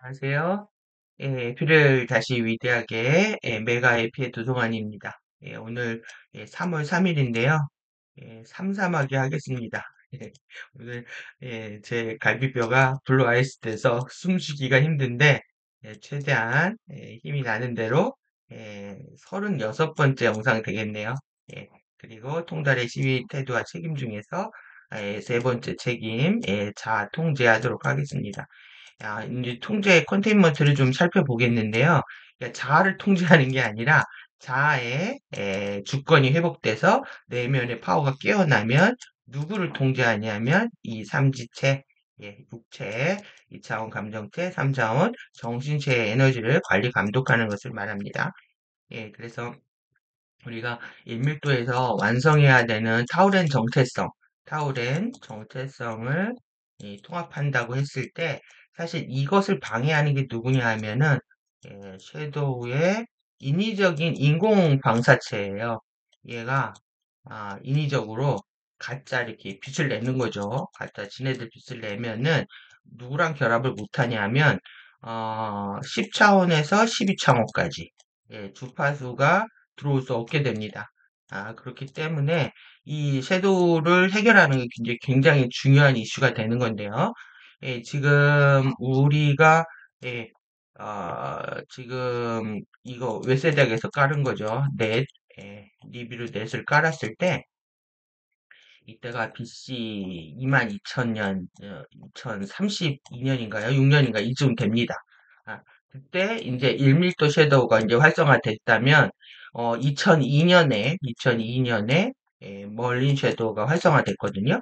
안녕하세요. 표를 다시 위대하게 메가의 피해 도서관입니다. 오늘 3월 3일인데요. 삼삼하게 하겠습니다. 오늘 제 갈비뼈가 블루 아이스 돼서 숨쉬기가 힘든데 최대한 힘이 나는 대로 36번째 영상 되겠네요. 그리고 통달의 시위 태도와 책임 중에서 세 번째 책임 자아 통제하도록 하겠습니다. 이제 통제 컨테인먼트를 좀 살펴보겠는데요. 그러니까 자아를 통제하는 게 아니라 자아의 주권이 회복돼서 내면의 파워가 깨어나면 누구를 통제하냐면 이 삼지체, 육체, 2차원 감정체, 3차원 정신체의 에너지를 관리 감독하는 것을 말합니다. 그래서 우리가 일밀도에서 완성해야 되는 타우렌 정체성을 통합한다고 했을 때 사실 이것을 방해하는 게 누구냐 하면은 섀도우의 인위적인 인공 방사체예요. 얘가 인위적으로 가짜 이렇게 빛을 내는 거죠. 가짜 지네들 빛을 내면은 누구랑 결합을 못하냐면 10차원에서 12차원까지 주파수가 들어올 수 없게 됩니다. 그렇기 때문에 이 섀도우를 해결하는 게 굉장히 중요한 이슈가 되는 건데요. 지금 우리가 예, 지금 이거 외세닥에서 깔은 거죠. 리뷰로 넷을 깔았을 때 이때가 BC 22,000년, 2032년인가요? 6년인가 이쯤 됩니다. 그때 이제 1밀도 섀도우가 이제 활성화됐다면, 2002년에 멀린 섀도우가 활성화됐거든요.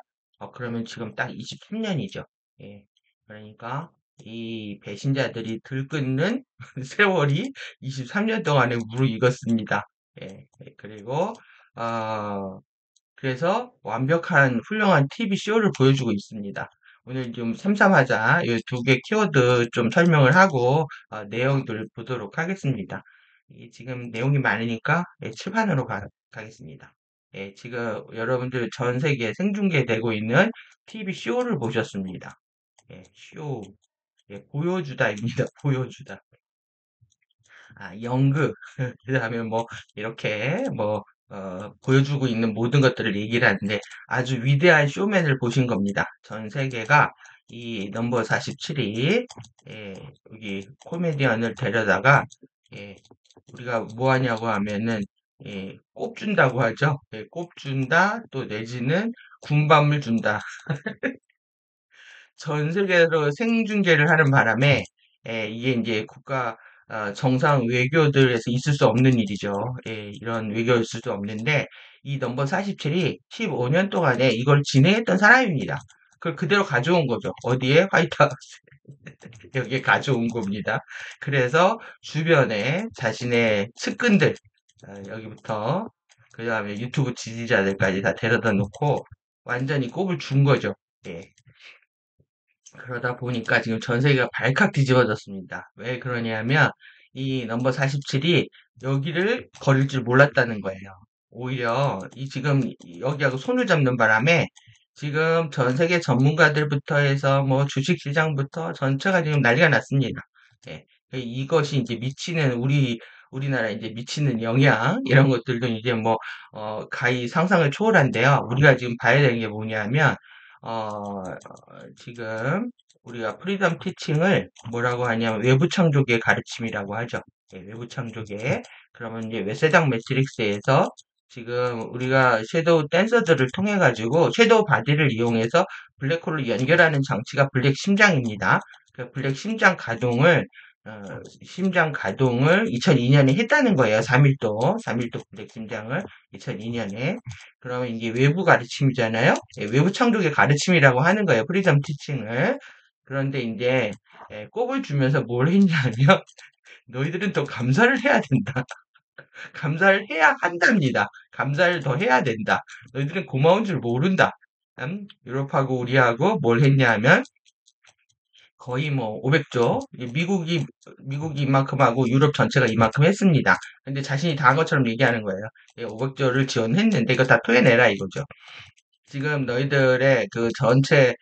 그러면 지금 딱 23년이죠. 예. 그러니까 이 배신자들이 들끓는 세월이 23년 동안에 무르익었습니다. 그리고, 어, 그래서 완벽한 훌륭한 TV 쇼를 보여주고 있습니다. 오늘 좀 삼삼하자 이 두 개 키워드 좀 설명을 하고 내용들 보도록 하겠습니다. 지금 내용이 많으니까 칠판으로 가겠습니다. 지금 여러분들 전 세계에 생중계되고 있는 TV 쇼를 보셨습니다. 쇼, 보여주다입니다. 보여주다. 연극, 그 다음에 뭐, 이렇게, 뭐, 보여주고 있는 모든 것들을 얘기를 하는데 아주 위대한 쇼맨을 보신 겁니다. 전 세계가 이 넘버 47이, 여기 코미디언을 데려다가, 예, 우리가 뭐 하냐고 하면은, 꼽준다고 하죠. 꼽준다, 또 내지는 군밤을 준다. 전 세계로 생중계를 하는 바람에 이게 이제 국가 정상 외교들에서 있을 수 없는 일이죠. 이런 외교 있을 수 없는데 이 넘버 47이 15년 동안에 이걸 진행했던 사람입니다. 그걸 그대로 가져온 거죠. 어디에? 화이트하우스. 여기에 가져온 겁니다. 그래서 주변에 자신의 측근들, 여기부터 그 다음에 유튜브 지지자들까지 다 데려다 놓고 완전히 꼽을 준 거죠. 예. 그러다 보니까 지금 전 세계가 발칵 뒤집어졌습니다. 왜 그러냐면 이 넘버 47이 여기를 버릴 줄 몰랐다는 거예요. 오히려 이 지금 여기하고 손을 잡는 바람에 지금 전 세계 전문가들부터 해서 뭐 주식시장부터 전체가 지금 난리가 났습니다. 예. 이것이 이제 미치는 우리나라 이제 미치는 영향 이런 것들도 이제 뭐 가히 상상을 초월한데요. 우리가 지금 봐야 되는 게 뭐냐면 어, 지금 우리가 프리덤 티칭을 뭐라고 하냐면 외부 창조의 가르침이라고 하죠. 외부 창조계. 그러면 이제 외세당 매트릭스에서 지금 우리가 섀도우 댄서들을 통해 가지고 섀도우 바디를 이용해서 블랙홀을 연결하는 장치가 블랙 심장입니다. 그 블랙 심장 가동을 2002년에 했다는 거예요. 3일도 블랙 심장을 2002년에. 그러면 이게 외부 가르침이잖아요. 외부 창조의 가르침이라고 하는 거예요. 프리덤 티칭을. 그런데 이제 꼽을 주면서 뭘 했냐면 너희들은 더 감사를 해야 된다. 감사를 해야 한답니다. 감사를 더 해야 된다. 너희들은 고마운 줄 모른다. 유럽하고 우리하고 뭘 했냐면 거의 뭐 500조. 미국이 이만큼 하고 유럽 전체가 이만큼 했습니다. 근데 자신이 다 한 것처럼 얘기하는 거예요. 500조를 지원했는데 이거 다 토해내라 이거죠. 지금 너희들의 그 전체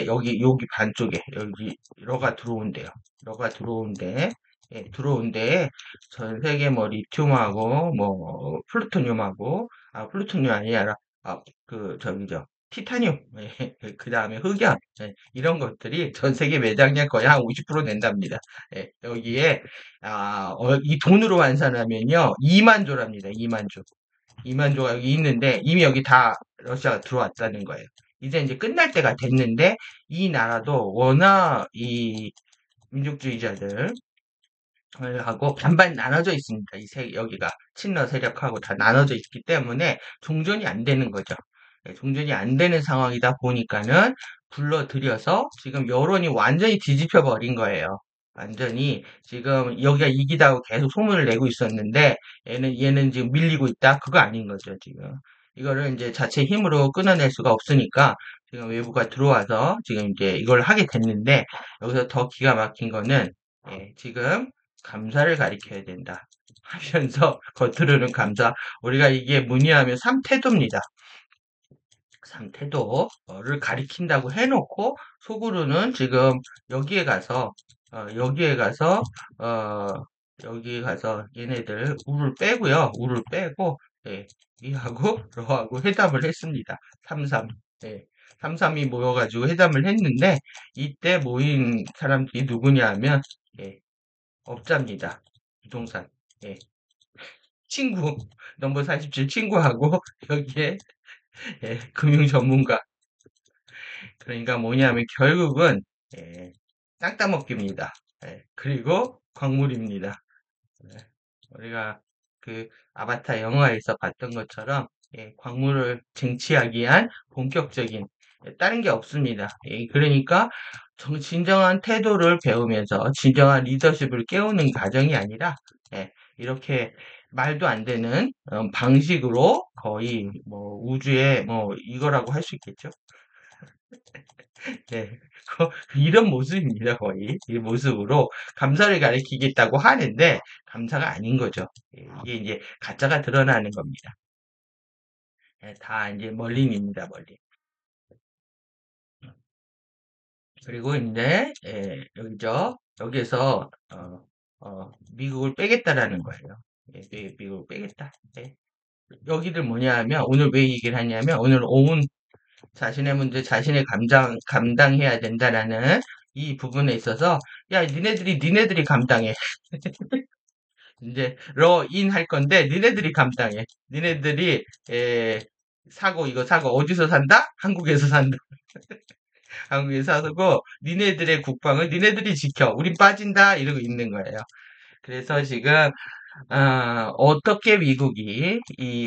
여기 반쪽에 여기 러가 들어온대요. 러가 들어온대. 예, 들어온데 전 세계 뭐 리튬하고 뭐 플루토늄하고 플루토늄 아니라 그 저기죠. 티타늄, 예, 그 다음에 흑연, 예, 이런 것들이 전 세계 매장량 거의 한 50% 낸답니다. 예, 여기에, 이 돈으로 환산하면요, 2만 조랍니다. 2만 조. 2만 조가 여기 있는데 이미 여기 다 러시아가 들어왔다는 거예요. 이제 끝날 때가 됐는데 이 나라도 워낙 이 민족주의자들 하고 반반 나눠져 있습니다. 여기가 친러 세력하고 다 나눠져 있기 때문에 종전이 안 되는 거죠. 네, 종전이 안 되는 상황이다 보니까는 불러들여서 지금 여론이 완전히 뒤집혀 버린 거예요. 완전히 지금 여기가 이기다고 계속 소문을 내고 있었는데 얘는 지금 밀리고 있다. 그거 아닌 거죠, 지금. 이거를 이제 자체 힘으로 끊어낼 수가 없으니까 지금 외부가 들어와서 지금 이제 이걸 하게 됐는데 여기서 더 기가 막힌 거는 지금 감사를 가리켜야 된다. 하면서 겉으로는 감사. 우리가 이게 문의하면 삼태도입니다. 삼태도를 가리킨다고 해놓고 속으로는 지금 여기에 가서 여기에 가서 어, 여기에 가서 얘네들 우를 빼고요. 우를 빼고 예, 이하고 러하고 회담을 했습니다. 삼삼. 예. 삼삼이 모여가지고 회담을 했는데 이때 모인 사람들이 누구냐 하면 예, 업자입니다. 부동산. 예. 친구, 넘버 47 친구하고 여기에 예, 금융 전문가. 그러니까 뭐냐면 결국은 예, 땅 따먹기입니다. 예, 그리고 광물입니다. 예, 우리가 그 아바타 영화에서 봤던 것처럼 예, 광물을 쟁취하기 위한 본격적인 다른 게 없습니다. 예, 그러니까 진정한 태도를 배우면서 진정한 리더십을 깨우는 과정이 아니라 예, 이렇게 말도 안 되는 방식으로 거의 뭐 우주의 뭐 이거라고 할 수 있겠죠. 네, 이런 모습입니다, 거의. 이 모습으로 감사를 가리키겠다고 하는데, 감사가 아닌 거죠. 예, 이게 이제 가짜가 드러나는 겁니다. 예, 다 이제 멀린입니다, 멀린. 그리고 이제, 여기죠. 여기에서, 미국을 빼겠다라는 거예요. 예, 미국을 빼겠다. 예. 여기들 뭐냐 하면, 오늘 왜 얘기를 하냐면, 오늘 오은 자신의 문제 자신이 감당해야 된다라는 이 부분에 있어서 야 니네들이 감당해 이제 러인 할 건데 니네들이 감당해 니네들이 이거 사고 어디서 산다? 한국에서 산다 한국에서 사고 니네들의 국방을 니네들이 지켜 우린 빠진다 이러고 있는 거예요 그래서 지금 어떻게 미국이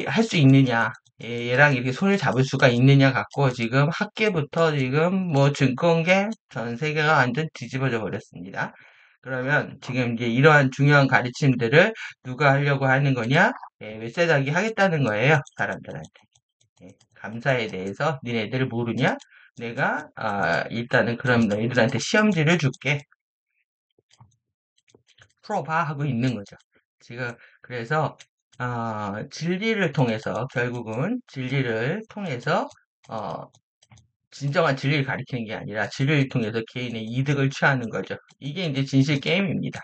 할 수 있느냐, 얘랑 이렇게 손을 잡을 수가 있느냐 갖고 지금 학계부터 지금 뭐 증권계 전 세계가 완전 뒤집어져 버렸습니다. 그러면 지금 이제 이러한 중요한 가르침들을 누가 하려고 하는 거냐? 윗세닥이 하겠다는 거예요, 사람들한테. 감사에 대해서 니네들 모르냐? 내가 일단은 그럼 너희들한테 시험지를 줄게. 풀어봐 하고 있는 거죠. 지금 그래서 진리를 통해서 결국은 진리를 통해서 어, 진정한 진리를 가리키는 게 아니라 진리를 통해서 개인의 이득을 취하는 거죠. 이게 이제 진실 게임입니다.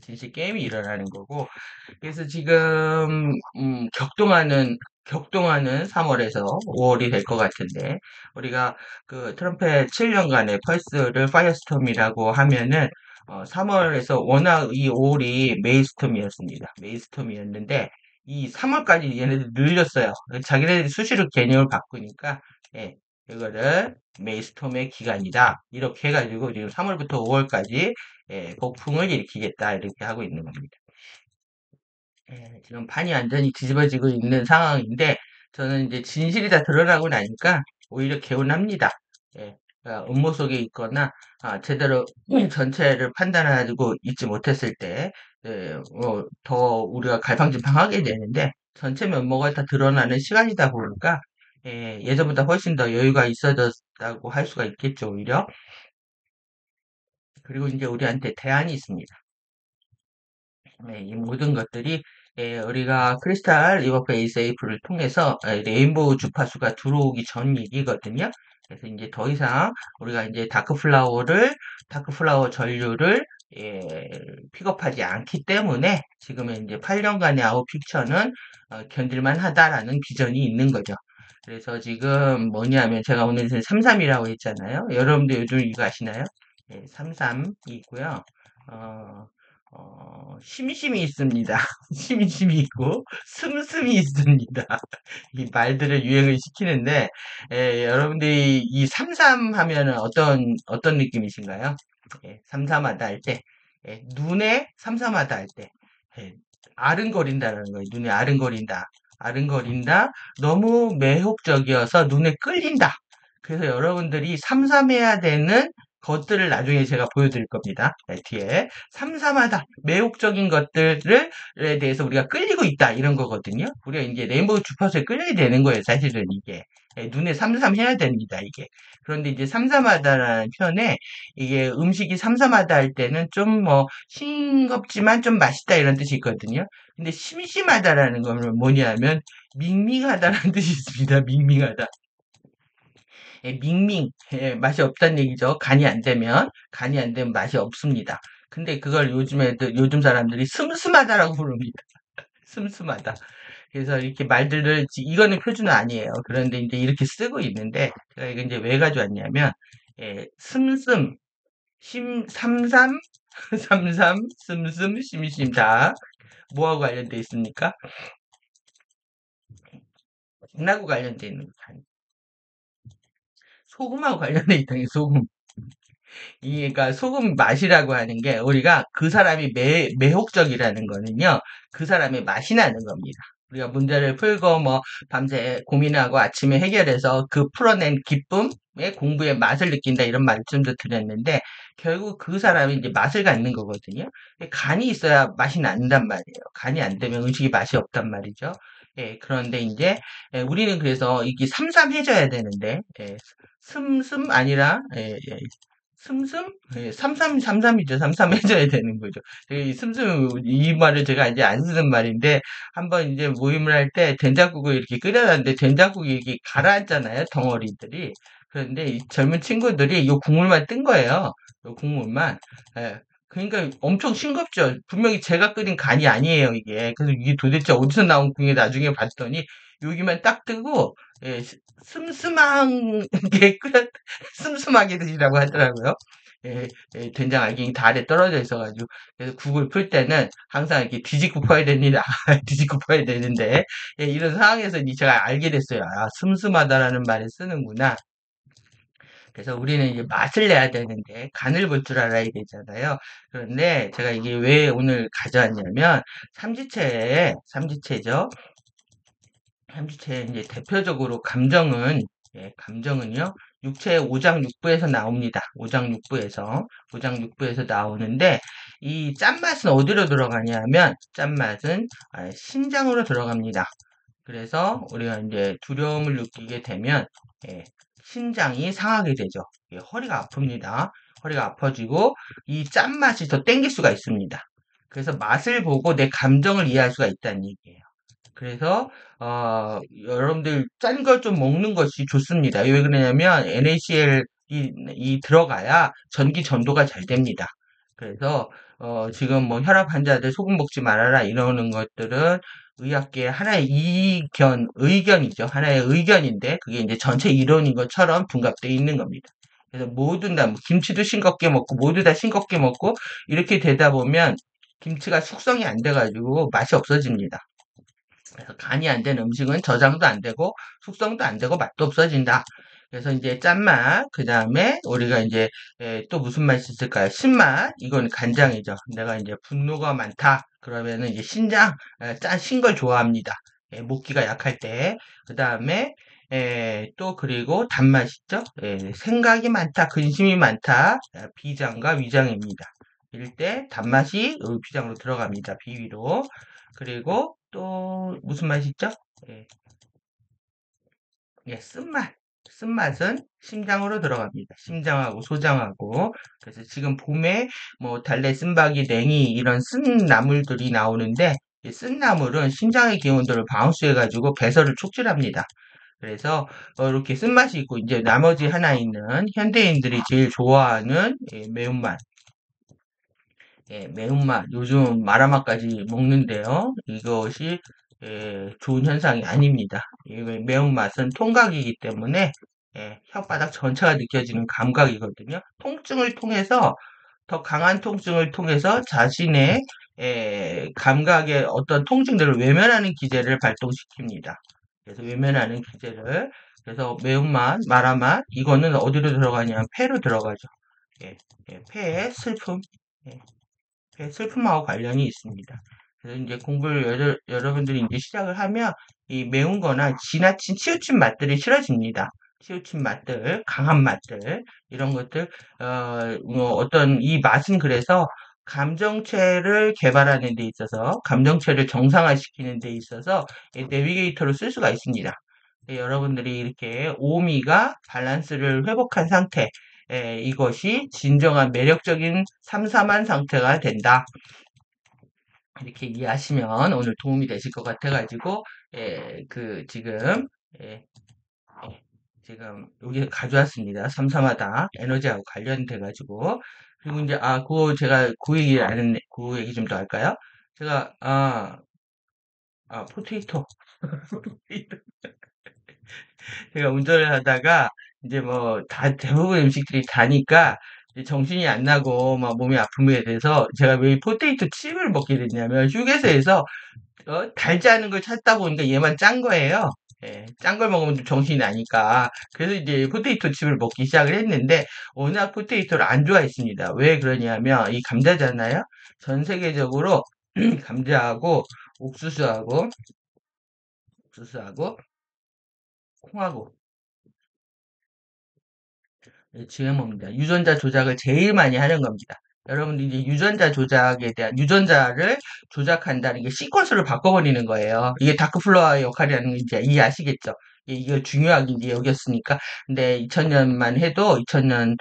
진실 게임이 일어나는 거고 그래서 지금 격동하는 3월에서 5월이 될 것 같은데 우리가 그 트럼프의 7년간의 펄스를 파이어스톰이라고 하면은 3월에서 워낙 이 5월이 메이스톰이었습니다. 메이스톰이었는데 이 3월까지 얘네들 늘렸어요. 자기네들이 수시로 개념을 바꾸니까 예, 이거를 메이스톰의 기간이다. 이렇게 해가지고 지금 3월부터 5월까지 폭풍을 일으키겠다 이렇게 하고 있는 겁니다. 지금 판이 완전히 뒤집어지고 있는 상황인데 저는 이제 진실이 다 드러나고 나니까 오히려 개운합니다. 음모 속에 있거나 제대로 전체를 판단하고 있지 못했을 때 더 우리가 갈팡질팡하게 되는데 전체 면모가 다 드러나는 시간이다 보니까 예전보다 훨씬 더 여유가 있어졌다고 할 수가 있겠죠, 오히려. 그리고 이제 우리한테 대안이 있습니다. 이 모든 것들이 우리가 크리스탈 리버 베이스 에이프를 통해서 레인보우 주파수가 들어오기 전 얘기거든요. 그래서 이제 더 이상 우리가 이제 다크플라워 전류를 픽업하지 않기 때문에 지금은 이제 8년간의 아웃 픽처는 견딜만 하다라는 비전이 있는 거죠. 그래서 지금 뭐냐면 제가 오늘 33이라고 했잖아요. 여러분들 요즘 이거 아시나요? 33이 있고요. 어, 심심이 있습니다. 심심이 있고, 슴슴이 있습니다. 이 말들을 유행을 시키는데, 여러분들이 이 삼삼 하면은 어떤 느낌이신가요? 삼삼하다 할 때, 눈에 삼삼하다 할 때, 예, 아른거린다는 거예요. 눈에 아른거린다. 아른거린다. 너무 매혹적이어서 눈에 끌린다. 그래서 여러분들이 삼삼해야 되는 것들을 나중에 제가 보여드릴 겁니다. 뒤에. 삼삼하다. 매혹적인 것들에 대해서 우리가 끌리고 있다. 이런 거거든요. 우리가 이제 레인보우 주파수에 끌려야 되는 거예요. 사실은 이게. 눈에 삼삼해야 됩니다. 이게. 그런데 이제 삼삼하다라는 표현에 이게 음식이 삼삼하다 할 때는 좀 뭐 싱겁지만 좀 맛있다 이런 뜻이 있거든요. 근데 심심하다라는 거는 뭐냐면 밍밍하다라는 뜻이 있습니다. 밍밍하다. 밍밍, 맛이 없다는 얘기죠. 간이 안 되면 맛이 없습니다. 근데 그걸 요즘 사람들이 슴슴하다라고 부릅니다. 슴슴하다. 그래서 이렇게 말들을, 이거는 표준어 아니에요. 그런데 이제 이렇게 쓰고 있는데, 제가 이거 이제 왜 가져왔냐면, 슴슴, 삼삼, 삼삼, 슴슴, 심심. 다, 뭐하고 관련돼 있습니까? 장하고 관련돼 있는 거. 소금하고 관련돼 있다는 게 소금. 그러니까 소금 맛이라고 하는 게 우리가 그 사람이 매혹적이라는 거는요, 그 사람의 맛이 나는 겁니다. 우리가 문제를 풀고 뭐 밤새 고민하고 아침에 해결해서 그 풀어낸 기쁨의 공부의 맛을 느낀다 이런 말씀도 드렸는데 결국 그 사람이 이제 맛을 갖는 거거든요. 간이 있어야 맛이 난단 말이에요. 간이 안 되면 음식이 맛이 없단 말이죠. 그런데 이제 우리는 그래서 이게 삼삼해져야 되는데 슴슴 아니라 슴슴? 삼삼이죠. 삼삼해져야 되는 거죠. 이 슴슴, 이 말을 제가 이제 안 쓰는 말인데, 한번 이제 모임을 할 때 된장국을 이렇게 끓여놨는데, 된장국이 이렇게 가라앉잖아요, 덩어리들이. 그런데 이 젊은 친구들이 이 국물만 뜬 거예요. 이 국물만. 예. 그러니까 엄청 싱겁죠. 분명히 제가 끓인 간이 아니에요, 이게. 그래서 이게 도대체 어디서 나온 국에 나중에 봤더니, 여기만 딱 뜨고, 슴슴한 게 슴슴하게 드시라고 하더라고요. 된장 알갱이 다 아래 떨어져 있어가지고. 그래서 국을 풀 때는 항상 이렇게 뒤집고 퍼야 됩니다. 뒤집고 퍼야 되는데, 이런 상황에서 이제 제가 알게 됐어요. 아, 슴슴하다라는 말을 쓰는구나. 그래서 우리는 이제 맛을 내야 되는데, 간을 볼 줄 알아야 되잖아요. 그런데 제가 이게 왜 오늘 가져왔냐면, 삼지체죠. 삼지체의 이제 대표적으로 감정은요, 육체의 오장 육부에서 나옵니다. 오장 육부에서 나오는데, 이 짠맛은 어디로 들어가냐면, 짠맛은 신장으로 들어갑니다. 그래서 우리가 이제 두려움을 느끼게 되면, 예, 신장이 상하게 되죠. 허리가 아픕니다. 허리가 아파지고, 이 짠맛이 더 땡길 수가 있습니다. 그래서 맛을 보고 내 감정을 이해할 수가 있다는 얘기예요. 그래서 여러분들 짠 걸 좀 먹는 것이 좋습니다. 왜 그러냐면 NaCl이 들어가야 전기 전도가 잘 됩니다. 그래서 지금 뭐 혈압 환자들 소금 먹지 말아라 이러는 것들은 의학계 하나의 의견이죠. 하나의 의견인데 그게 이제 전체 이론인 것처럼 둔갑되어 있는 겁니다. 그래서 모든 다 뭐 김치도 싱겁게 먹고 모두 다 싱겁게 먹고 이렇게 되다 보면 김치가 숙성이 안 돼가지고 맛이 없어집니다. 그래서 간이 안 된 음식은 저장도 안 되고 숙성도 안 되고 맛도 없어진다. 그래서 이제 짠맛, 그 다음에 우리가 이제 또 무슨 맛이 있을까요? 신맛, 이건 간장이죠. 내가 이제 분노가 많다. 그러면은 이제 신장, 신 걸 좋아합니다. 목기가 약할 때. 그 다음에 또 그리고 단맛 있죠? 생각이 많다, 근심이 많다. 비장과 위장입니다. 이럴 때 단맛이 비장으로 들어갑니다. 비위로. 그리고 또 무슨 맛이 있죠? 예, 쓴맛. 쓴맛은 심장으로 들어갑니다. 심장하고 소장하고. 그래서 지금 봄에 뭐 달래, 쓴바기, 냉이 이런 쓴 나물들이 나오는데 이 쓴나물은 신장의 기운들을 방수해가지고 배설을 촉진합니다. 그래서 이렇게 쓴맛이 있고 이제 나머지 하나 있는 현대인들이 제일 좋아하는 매운맛. 매운맛. 요즘 마라맛까지 먹는데요. 이것이 좋은 현상이 아닙니다. 이 매운맛은 통각이기 때문에 혓바닥 전체가 느껴지는 감각이거든요. 통증을 통해서 더 강한 통증을 통해서 자신의 감각의 어떤 통증들을 외면하는 기제를 발동시킵니다. 그래서 외면하는 기제를 그래서 매운맛, 마라맛 이거는 어디로 들어가냐면 폐로 들어가죠. 폐의 슬픔, 예, 폐의 슬픔하고 관련이 있습니다. 그래서 이제 공부를 여러분들이 이제 시작을 하면 이 매운 거나 지나친 치우친 맛들이 싫어집니다. 치우친 맛들, 강한 맛들, 이런 것들, 어떤 이 맛은 그래서 감정체를 개발하는 데 있어서, 감정체를 정상화시키는 데 있어서 내비게이터로 쓸 수가 있습니다. 여러분들이 이렇게 오미가 밸런스를 회복한 상태, 이것이 진정한 매력적인 삼삼한 상태가 된다. 이렇게 이해하시면 오늘 도움이 되실 것 같아가지고, 지금, 예, 지금 여기 가져왔습니다. 삼삼하다. 에너지하고 관련돼가지고. 그리고 이제, 그거 제가 그 얘기 안 했네. 그 얘기 좀 더 할까요? 제가, 포테이토. 제가 운전을 하다가 이제 뭐 다 대부분 음식들이 다니까 이제 정신이 안 나고 막 몸이 아픔에 대해서 제가 왜 포테이토 칩을 먹게 됐냐면 휴게소에서 달지 않은 걸 찾다 보니까 얘만 짠 거예요. 짠 걸 먹으면 좀 정신이 나니까. 그래서 이제 포테이토 칩을 먹기 시작을 했는데 워낙 포테이토를 안 좋아했습니다. 왜 그러냐면 이 감자잖아요. 전 세계적으로 감자하고 옥수수하고 옥수수하고 콩하고 GMO입니다. 유전자 조작을 제일 많이 하는 겁니다. 여러분들이 이제 유전자 조작에 대한 유전자를 조작한다는 게 시퀀스를 바꿔버리는 거예요. 이게 다크플라워의 역할이라는 거 이제 이해하시겠죠? 이게 중요하게 이제 여겼으니까. 근데 2000년만 해도 2000년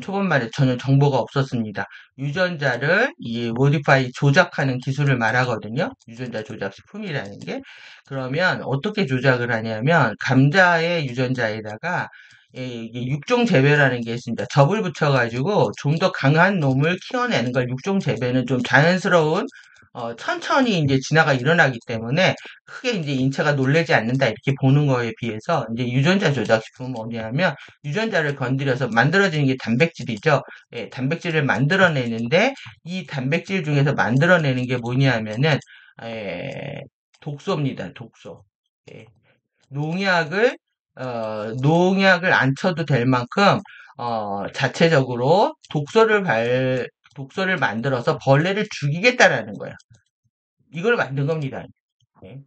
초반만 해도 전혀 정보가 없었습니다. 유전자를 이 모디파이 조작하는 기술을 말하거든요. 유전자 조작 식품이라는 게. 그러면 어떻게 조작을 하냐면 감자의 유전자에다가 이게 육종 재배라는 게 있습니다. 접을 붙여가지고 좀 더 강한 놈을 키워내는 걸 육종 재배는 좀 자연스러운 천천히 이제 진화가 일어나기 때문에 크게 이제 인체가 놀라지 않는다 이렇게 보는 거에 비해서 이제 유전자 조작 식품은 뭐냐면 유전자를 건드려서 만들어지는 게 단백질이죠. 단백질을 만들어내는데 이 단백질 중에서 만들어내는 게 뭐냐면은 에, 독소입니다. 독소. 예. 농약을 농약을 안 쳐도 될 만큼 자체적으로 독소를 만들어서 벌레를 죽이겠다라는 거야. 이걸 만든 겁니다. 네.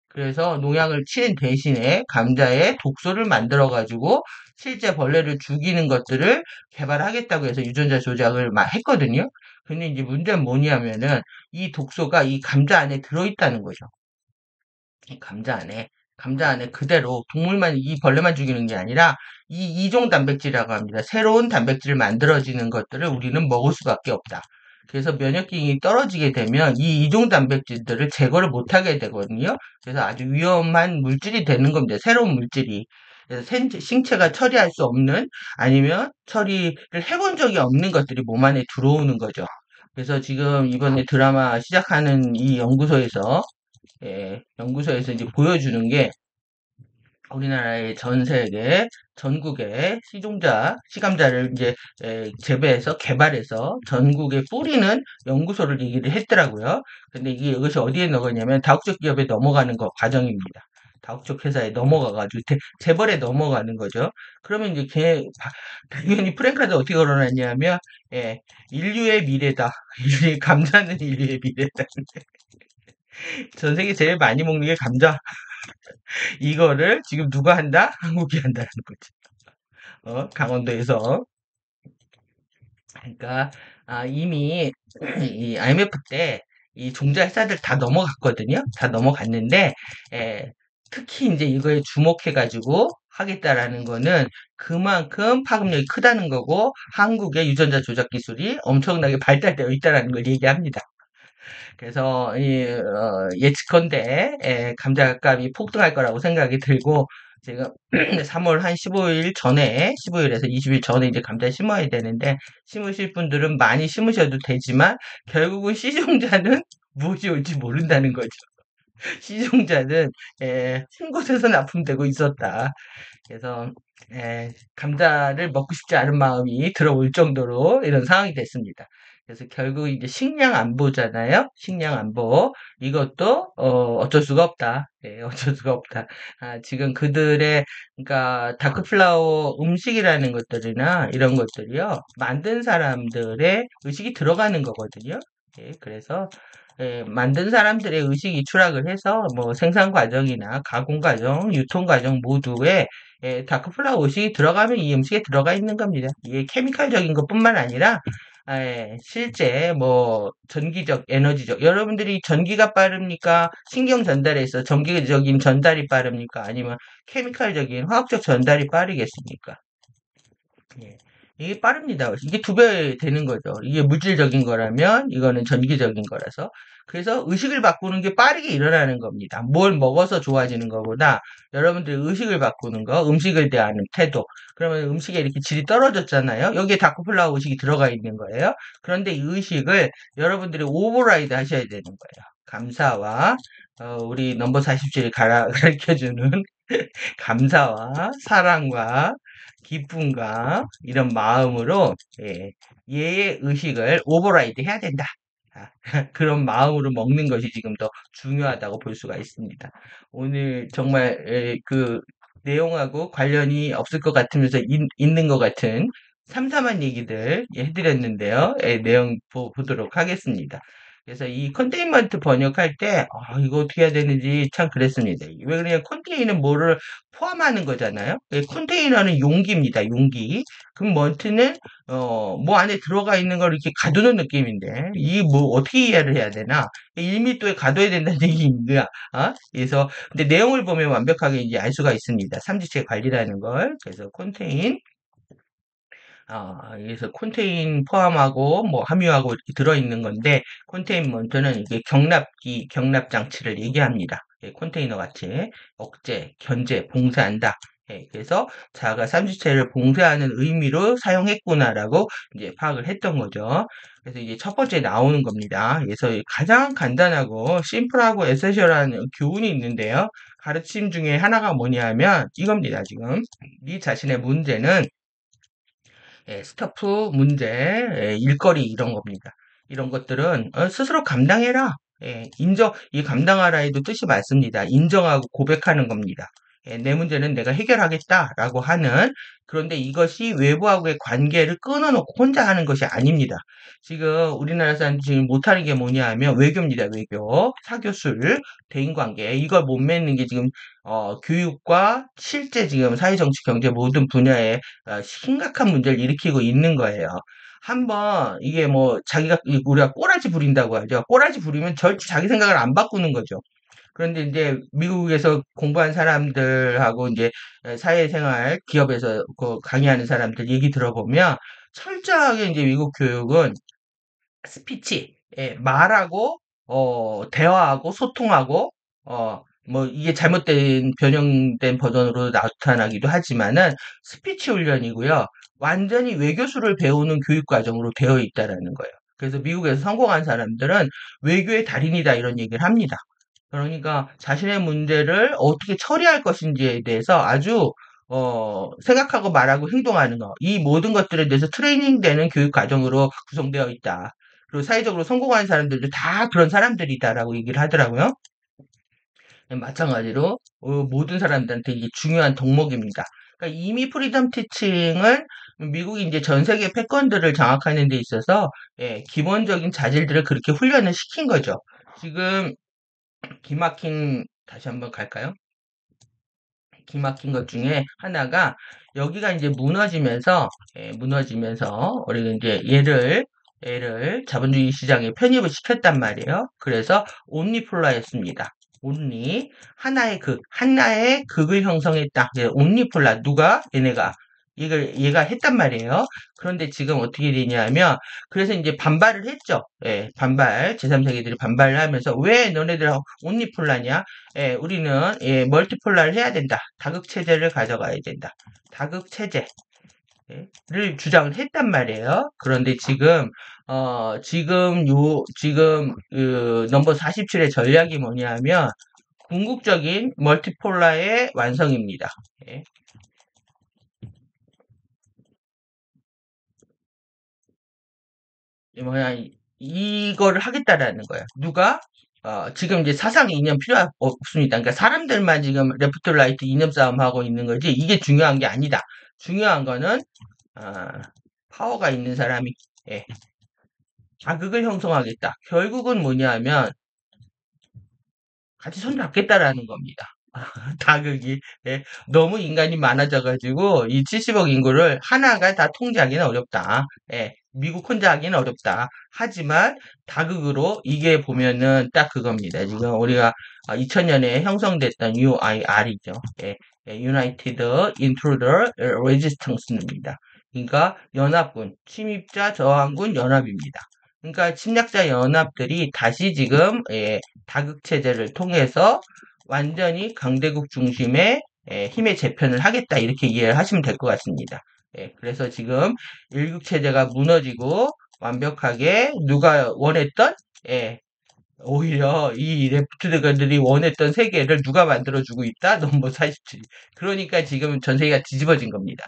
그래서 농약을 친 대신에 감자에 독소를 만들어 가지고 실제 벌레를 죽이는 것들을 개발하겠다고 해서 유전자 조작을 막 했거든요. 근데 이제 문제는 뭐냐면은 이 독소가 이 감자 안에 들어있다는 거죠. 이 감자 안에 그대로 동물만, 이 벌레만 죽이는 게 아니라 이 이종 단백질이라고 합니다. 새로운 단백질을 만들어지는 것들을 우리는 먹을 수밖에 없다. 그래서 면역 기능이 떨어지게 되면 이 이종 단백질들을 제거를 못하게 되거든요. 그래서 아주 위험한 물질이 되는 겁니다. 새로운 물질이. 그래서 생체가 처리할 수 없는 아니면 처리를 해본 적이 없는 것들이 몸 안에 들어오는 거죠. 그래서 지금 이번에 드라마 시작하는 이 연구소에서 연구소에서 이제 보여주는 게 우리나라의 전 세계, 전국의 시감자를 이제 재배해서 개발해서 전국에 뿌리는 연구소를 얘기를 했더라고요. 근데 이것이 어디에 넘어가냐면 다국적 기업에 넘어가는 거 과정입니다. 다국적 회사에 넘어가가지고 재벌에 넘어가는 거죠. 그러면 이제 당연히 프랭카드 어떻게 걸어놨냐면 인류의 미래다. 감자는 인류의 미래다. 전 세계 제일 많이 먹는 게 감자. 이거를 지금 누가 한다? 한국이 한다는 거지. 강원도에서. 그러니까, 이미 이 IMF 때 이 종자 회사들 다 넘어갔거든요. 다 넘어갔는데, 특히 이제 이거에 주목해가지고 하겠다라는 거는 그만큼 파급력이 크다는 거고, 한국의 유전자 조작 기술이 엄청나게 발달되어 있다는 걸 얘기합니다. 그래서 예측컨대 감자값이 폭등할 거라고 생각이 들고 지금 3월 한 15일 전에 15일에서 20일 전에 이제 감자 심어야 되는데 심으실 분들은 많이 심으셔도 되지만 결국은 시종자는 무엇이 올지 모른다는 거죠. 시종자는 한 곳에서 납품되고 있었다. 그래서 감자를 먹고 싶지 않은 마음이 들어올 정도로 이런 상황이 됐습니다. 그래서 결국 이제 식량 안보잖아요. 식량 안보. 이것도 어쩔 수가 없다. 어쩔 수가 없다. 지금 그들의 그러니까 다크플라워 음식이라는 것들이나 이런 것들이요. 만든 사람들의 의식이 들어가는 거거든요. 그래서 만든 사람들의 의식이 추락을 해서 뭐 생산 과정이나 가공 과정, 유통 과정 모두에 다크플라워 의식이 들어가면 이 음식에 들어가 있는 겁니다. 이게 케미칼적인 것뿐만 아니라 실제 뭐 전기적, 에너지적 여러분들이 전기가 빠릅니까? 신경 전달에 있어 전기적인 전달이 빠릅니까? 아니면 케미칼적인 화학적 전달이 빠르겠습니까? 예. 이게 빠릅니다. 이게 두 배 되는 거죠. 이게 물질적인 거라면 이거는 전기적인 거라서. 그래서 의식을 바꾸는 게 빠르게 일어나는 겁니다. 뭘 먹어서 좋아지는 것보다 여러분들이 의식을 바꾸는 거, 음식을 대하는 태도. 그러면 음식에 이렇게 질이 떨어졌잖아요. 여기에 다크플라워 의식이 들어가 있는 거예요. 그런데 이 의식을 여러분들이 오버라이드 하셔야 되는 거예요. 감사와 우리 넘버 47이 가르쳐주는 감사와 사랑과 기쁨과 이런 마음으로 얘의 의식을 오버라이드 해야 된다. 그런 마음으로 먹는 것이 지금 더 중요하다고 볼 수가 있습니다. 오늘 정말 그 내용하고 관련이 없을 것 같으면서 있는 것 같은 삼삼한 얘기들 해드렸는데요. 내용 보도록 하겠습니다. 그래서 이 컨테인먼트 번역할 때, 이거 어떻게 해야 되는지 참 그랬습니다. 왜 그러냐, 컨테이는 뭐를 포함하는 거잖아요. 컨테이너는 용기입니다, 용기. 그럼 먼트는, 뭐 안에 들어가 있는 걸 이렇게 가두는 느낌인데, 이 뭐 어떻게 이해를 해야 되나? 1밀도에 가둬야 된다는 얘기인가? 그래서, 근데 내용을 보면 완벽하게 이제 알 수가 있습니다. 삼지체 관리라는 걸. 그래서 컨테인, 그래서 콘테인 포함하고 뭐 함유하고 이렇게 들어있는 건데 콘테인먼트는 이게 경납기, 경납 장치를 얘기합니다. 컨테이너 같이 억제, 견제, 봉쇄한다. 그래서 자가 삼지체를 봉쇄하는 의미로 사용했구나라고 이제 파악을 했던 거죠. 그래서 이제 첫 번째 나오는 겁니다. 그래서 가장 간단하고 심플하고 에센셜한 교훈이 있는데요. 가르침 중에 하나가 뭐냐면 이겁니다. 지금 네 자신의 문제는 스타프 문제, 일거리 이런 겁니다. 이런 것들은 스스로 감당해라. 이 감당하라에도 뜻이 많습니다. 인정하고 고백하는 겁니다. 내 문제는 내가 해결하겠다라고 하는 그런데 이것이 외부하고의 관계를 끊어놓고 혼자 하는 것이 아닙니다. 지금 우리나라 사람 지금 못하는 게 뭐냐 하면 외교입니다. 외교, 사교술, 대인관계 이걸 못 맺는 게 지금 교육과 실제 지금 사회정치 경제 모든 분야에 심각한 문제를 일으키고 있는 거예요. 한번 이게 뭐 자기가 우리가 꼬라지 부린다고 하죠. 꼬라지 부리면 절대 자기 생각을 안 바꾸는 거죠. 그런데 이제 미국에서 공부한 사람들하고 이제 사회생활 기업에서 그 강의하는 사람들 얘기 들어보면 철저하게 이제 미국 교육은 스피치, 말하고, 대화하고, 소통하고, 뭐, 이게 잘못된, 변형된 버전으로 나타나기도 하지만은, 스피치 훈련이고요. 완전히 외교수를 배우는 교육 과정으로 되어 있다라는 거예요. 그래서 미국에서 성공한 사람들은 외교의 달인이다, 이런 얘기를 합니다. 그러니까 자신의 문제를 어떻게 처리할 것인지에 대해서 아주 생각하고 말하고 행동하는 거. 이 모든 것들에 대해서 트레이닝 되는 교육 과정으로 구성되어 있다. 그리고 사회적으로 성공하는 사람들도 다 그런 사람들이다라고 얘기를 하더라고요. 마찬가지로 모든 사람들한테 이게 중요한 덕목입니다. 그러니까 이미 프리덤 티칭은 미국이 이제 전 세계 패권들을 장악하는 데 있어서 기본적인 자질들을 그렇게 훈련을 시킨 거죠. 지금 기막힌 다시 한번 갈까요? 기막힌 것 중에 하나가 여기가 이제 무너지면서 우리가 이제 얘를 자본주의 시장에 편입을 시켰단 말이에요. 그래서 온리폴라였습니다. 온리 하나의 극을 형성했다. 온리폴라 누가 얘네가 얘가 했단 말이에요. 그런데 지금 어떻게 되냐면, 그래서 이제 반발을 했죠. 예, 제3세계들이 반발을 하면서, 왜 너네들 온리폴라냐? 예, 우리는, 예, 멀티폴라를 해야 된다. 다극체제를 가져가야 된다. 다극체제를 주장을 했단 말이에요. 그런데 넘버 47의 전략이 뭐냐면, 궁극적인 멀티폴라의 완성입니다. 예. 이거를 하겠다라는 거야. 누가? 지금 이제 사상 이념 필요 없습니다. 그러니까 사람들만 지금 레프트 라이트 이념 싸움 하고 있는 거지, 이게 중요한 게 아니다. 중요한 거는, 아, 파워가 있는 사람이, 예, 자극을 형성하겠다. 결국은 뭐냐면, 같이 손 잡겠다라는 겁니다. 다극이. 예, 너무 인간이 많아져가지고 이 70억 인구를 하나가 다 통제하기는 어렵다. 예, 미국 혼자 하기는 어렵다. 하지만 다극으로 이게 보면은 딱 그겁니다. 지금 우리가 2000년에 형성됐던 UIR이죠. 예, 예, United Intruder Resistance입니다. 그러니까 연합군, 침입자 저항군 연합입니다. 그러니까 침략자 연합들이 다시 지금, 예, 다극 체제를 통해서 완전히 강대국 중심의, 예, 힘의 재편을 하겠다, 이렇게 이해를 하시면 될 것 같습니다. 예, 그래서 지금 일국 체제가 무너지고 완벽하게 누가 원했던, 예, 오히려 이 레프트들이 원했던 세계를 누가 만들어주고 있다? 넘버 47. 그러니까 지금 전 세계가 뒤집어진 겁니다.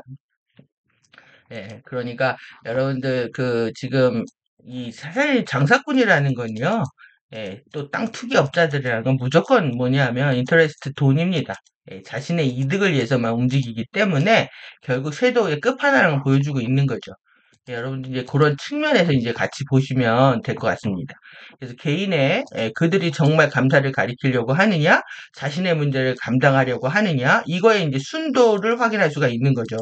예, 그러니까 여러분들 지금 이 사실 장사꾼이라는 건요, 예, 또 땅 투기 업자들이라는 건 무조건 뭐냐면 인터레스트 돈입니다. 예, 자신의 이득을 위해서만 움직이기 때문에 결국 섀도우의 끝판왕을 보여주고 있는 거죠. 예, 여러분들 이제 그런 측면에서 이제 같이 보시면 될 것 같습니다. 그래서 개인의, 그들이 정말 감사를 가리키려고 하느냐, 자신의 문제를 감당하려고 하느냐, 이거에 이제 순도를 확인할 수가 있는 거죠.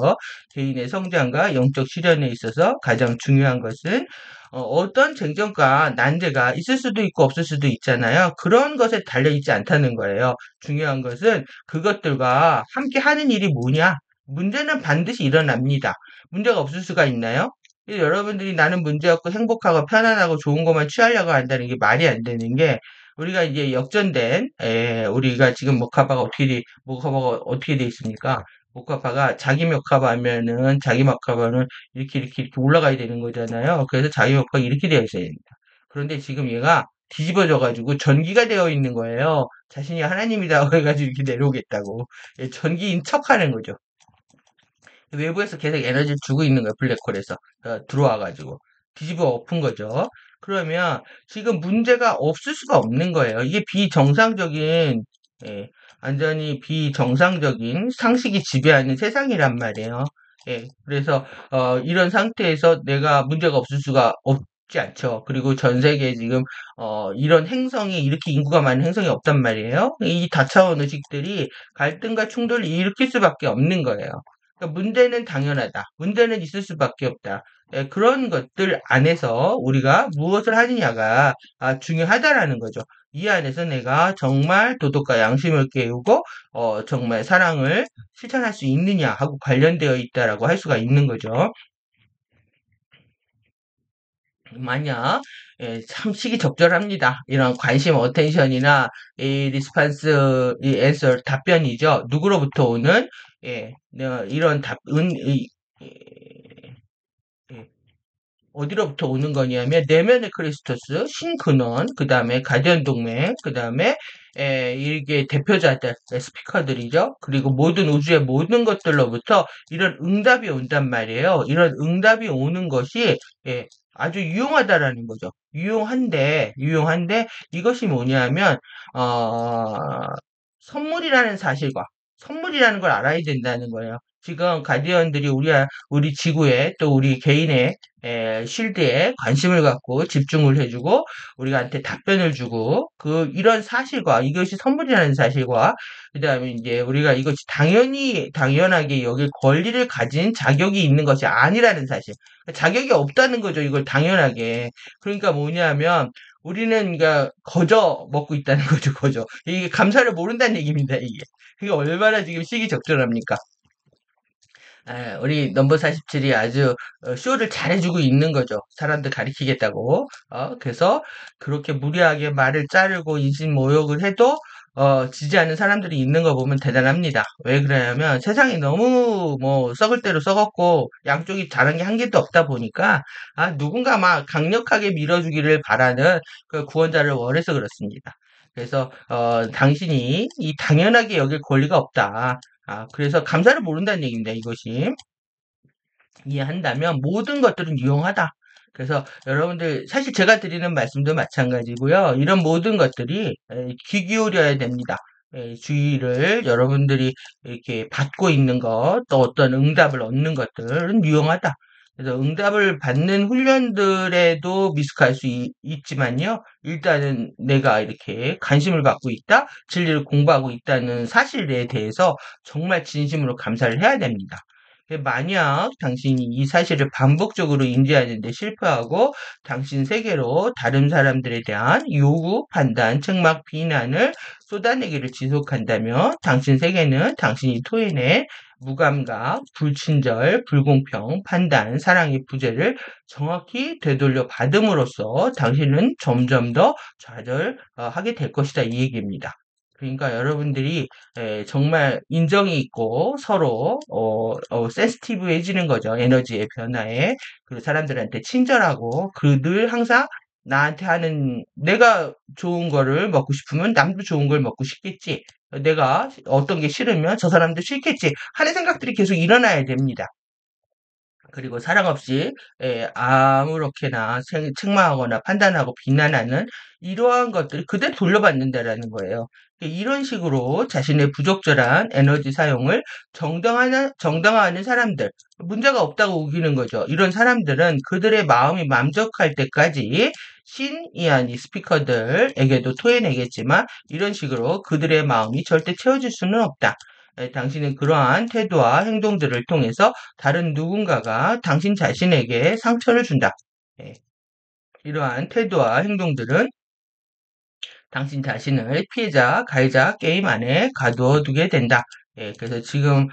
개인의 성장과 영적 실현에 있어서 가장 중요한 것은, 어떤 쟁점과 난제가 있을 수도 있고 없을 수도 있잖아요. 그런 것에 달려있지 않다는 거예요. 중요한 것은 그것들과 함께 하는 일이 뭐냐? 문제는 반드시 일어납니다. 문제가 없을 수가 있나요? 여러분들이 나는 문제없고 행복하고 편안하고 좋은 것만 취하려고 한다는 게 말이 안 되는 게, 우리가 이제 역전된, 우리가 지금 모카파가 어떻게 돼 있습니까? 모카파가 자기 모카파면은 자기 모카파는 이렇게 올라가야 되는 거잖아요. 그래서 자기 모카가 이렇게 되어 있어야 됩니다. 그런데 지금 얘가 뒤집어져 가지고 전기가 되어 있는 거예요. 자신이 하나님이다 해가지고 이렇게 내려오겠다고. 예, 전기인 척 하는 거죠. 외부에서 계속 에너지를 주고 있는 거예요. 블랙홀에서 들어와가지고 뒤집어 엎은 거죠. 그러면 지금 문제가 없을 수가 없는 거예요. 이게 비정상적인, 예, 완전히 비정상적인 상식이 지배하는 세상이란 말이에요. 예, 그래서 이런 상태에서 내가 문제가 없을 수가 없지 않죠. 그리고 전 세계에 지금 이런 행성이, 이렇게 인구가 많은 행성이 없단 말이에요. 이 다차원 의식들이 갈등과 충돌을 일으킬 수밖에 없는 거예요. 그러니까 문제는 당연하다. 문제는 있을 수밖에 없다. 예, 그런 것들 안에서 우리가 무엇을 하느냐가 중요하다라는 거죠. 이 안에서 내가 정말 도덕과 양심을 깨우고 정말 사랑을 실천할 수 있느냐 하고 관련되어 있다라고 할 수가 있는 거죠. 만약, 예, 참 시기적절합니다. 이런 관심, 어텐션이나 이 리스판스, 이 앤서 답변이죠. 누구로부터 오는, 예, 이런 예, 어디로부터 오는 거냐면 내면의 크리스토스, 신근원, 그 다음에 가디언 동맹, 그 다음에 이게 대표자들, 스피커들이죠. 그리고 모든 우주의 모든 것들로부터 이런 응답이 온단 말이에요. 이런 응답이 오는 것이, 예, 아주 유용하다라는 거죠. 유용한데 이것이 뭐냐면, 어, 선물이라는 사실과 선물이라는 걸 알아야 된다는 거예요. 지금 가디언들이 우리 지구에, 또 우리 개인의 쉴드에 관심을 갖고 집중을 해주고 우리한테 답변을 주고, 이런 사실과 이것이 선물이라는 사실과, 그다음에 이제 우리가 이것이 당연하게 여길 권리를 가진 자격이 있는 것이 아니라는 사실. 자격이 없다는 거죠. 이걸 당연하게. 그러니까 뭐냐면 우리는 그러니까 거저 먹고 있다는 거죠. 거저. 이게 감사를 모른다는 얘기입니다. 이게 얼마나 지금 시기적절합니까? 우리 넘버 47이 아주 쇼를 잘해주고 있는 거죠. 사람들 가리키겠다고. 그래서 그렇게 무리하게 말을 자르고 인신모욕을 해도 지지하는 사람들이 있는 거 보면 대단합니다. 왜 그러냐면 세상이 너무 뭐 썩을 대로 썩었고 양쪽이 잘한 게 한 개도 없다 보니까 누군가 막 강력하게 밀어주기를 바라는 그 구원자를 원해서 그렇습니다. 그래서 당신이 이 당연하게 여길 권리가 없다. 그래서 감사를 모른다는 얘기입니다, 이것이. 이해한다면 모든 것들은 유용하다. 그래서 여러분들, 사실 제가 드리는 말씀도 마찬가지고요. 이런 모든 것들이 귀 기울여야 됩니다. 주의를 여러분들이 이렇게 받고 있는 것, 또 어떤 응답을 얻는 것들은 유용하다. 그래서 응답을 받는 훈련들에도 미숙할 수 있지만요. 일단은 내가 이렇게 관심을 갖고 있다, 진리를 공부하고 있다는 사실에 대해서 정말 진심으로 감사를 해야 됩니다. 만약 당신이 이 사실을 반복적으로 인지하는 데 실패하고 당신 세계로 다른 사람들에 대한 요구, 판단, 책막, 비난을 쏟아내기를 지속한다면 당신 세계는 당신이 토해낸 무감각, 불친절, 불공평, 판단, 사랑의 부재를 정확히 되돌려 받음으로써 당신은 점점 더 좌절하게 될 것이다. 이 얘기입니다. 그러니까 여러분들이 정말 인정이 있고 서로 센시티브해지는 거죠. 에너지의 변화에. 그리고 사람들한테 친절하고 늘 항상 나한테 하는 내가 좋은 거를 먹고 싶으면 남도 좋은 걸 먹고 싶겠지. 내가 어떤 게 싫으면 저 사람도 싫겠지 하는 생각들이 계속 일어나야 됩니다. 그리고 사랑 없이 아무렇게나 책망하거나 판단하고 비난하는 이러한 것들이 그대로 돌려받는다라는 거예요. 이런 식으로 자신의 부적절한 에너지 사용을 정당화하는 사람들, 문제가 없다고 우기는 거죠. 이런 사람들은 그들의 마음이 만족할 때까지 신이 아닌 스피커들에게도 토해내겠지만 이런 식으로 그들의 마음이 절대 채워질 수는 없다. 당신은 그러한 태도와 행동들을 통해서 다른 누군가가 당신 자신에게 상처를 준다. 예, 이러한 태도와 행동들은 당신 자신을 피해자, 가해자 게임 안에 가두어 두게 된다. 그래서 지금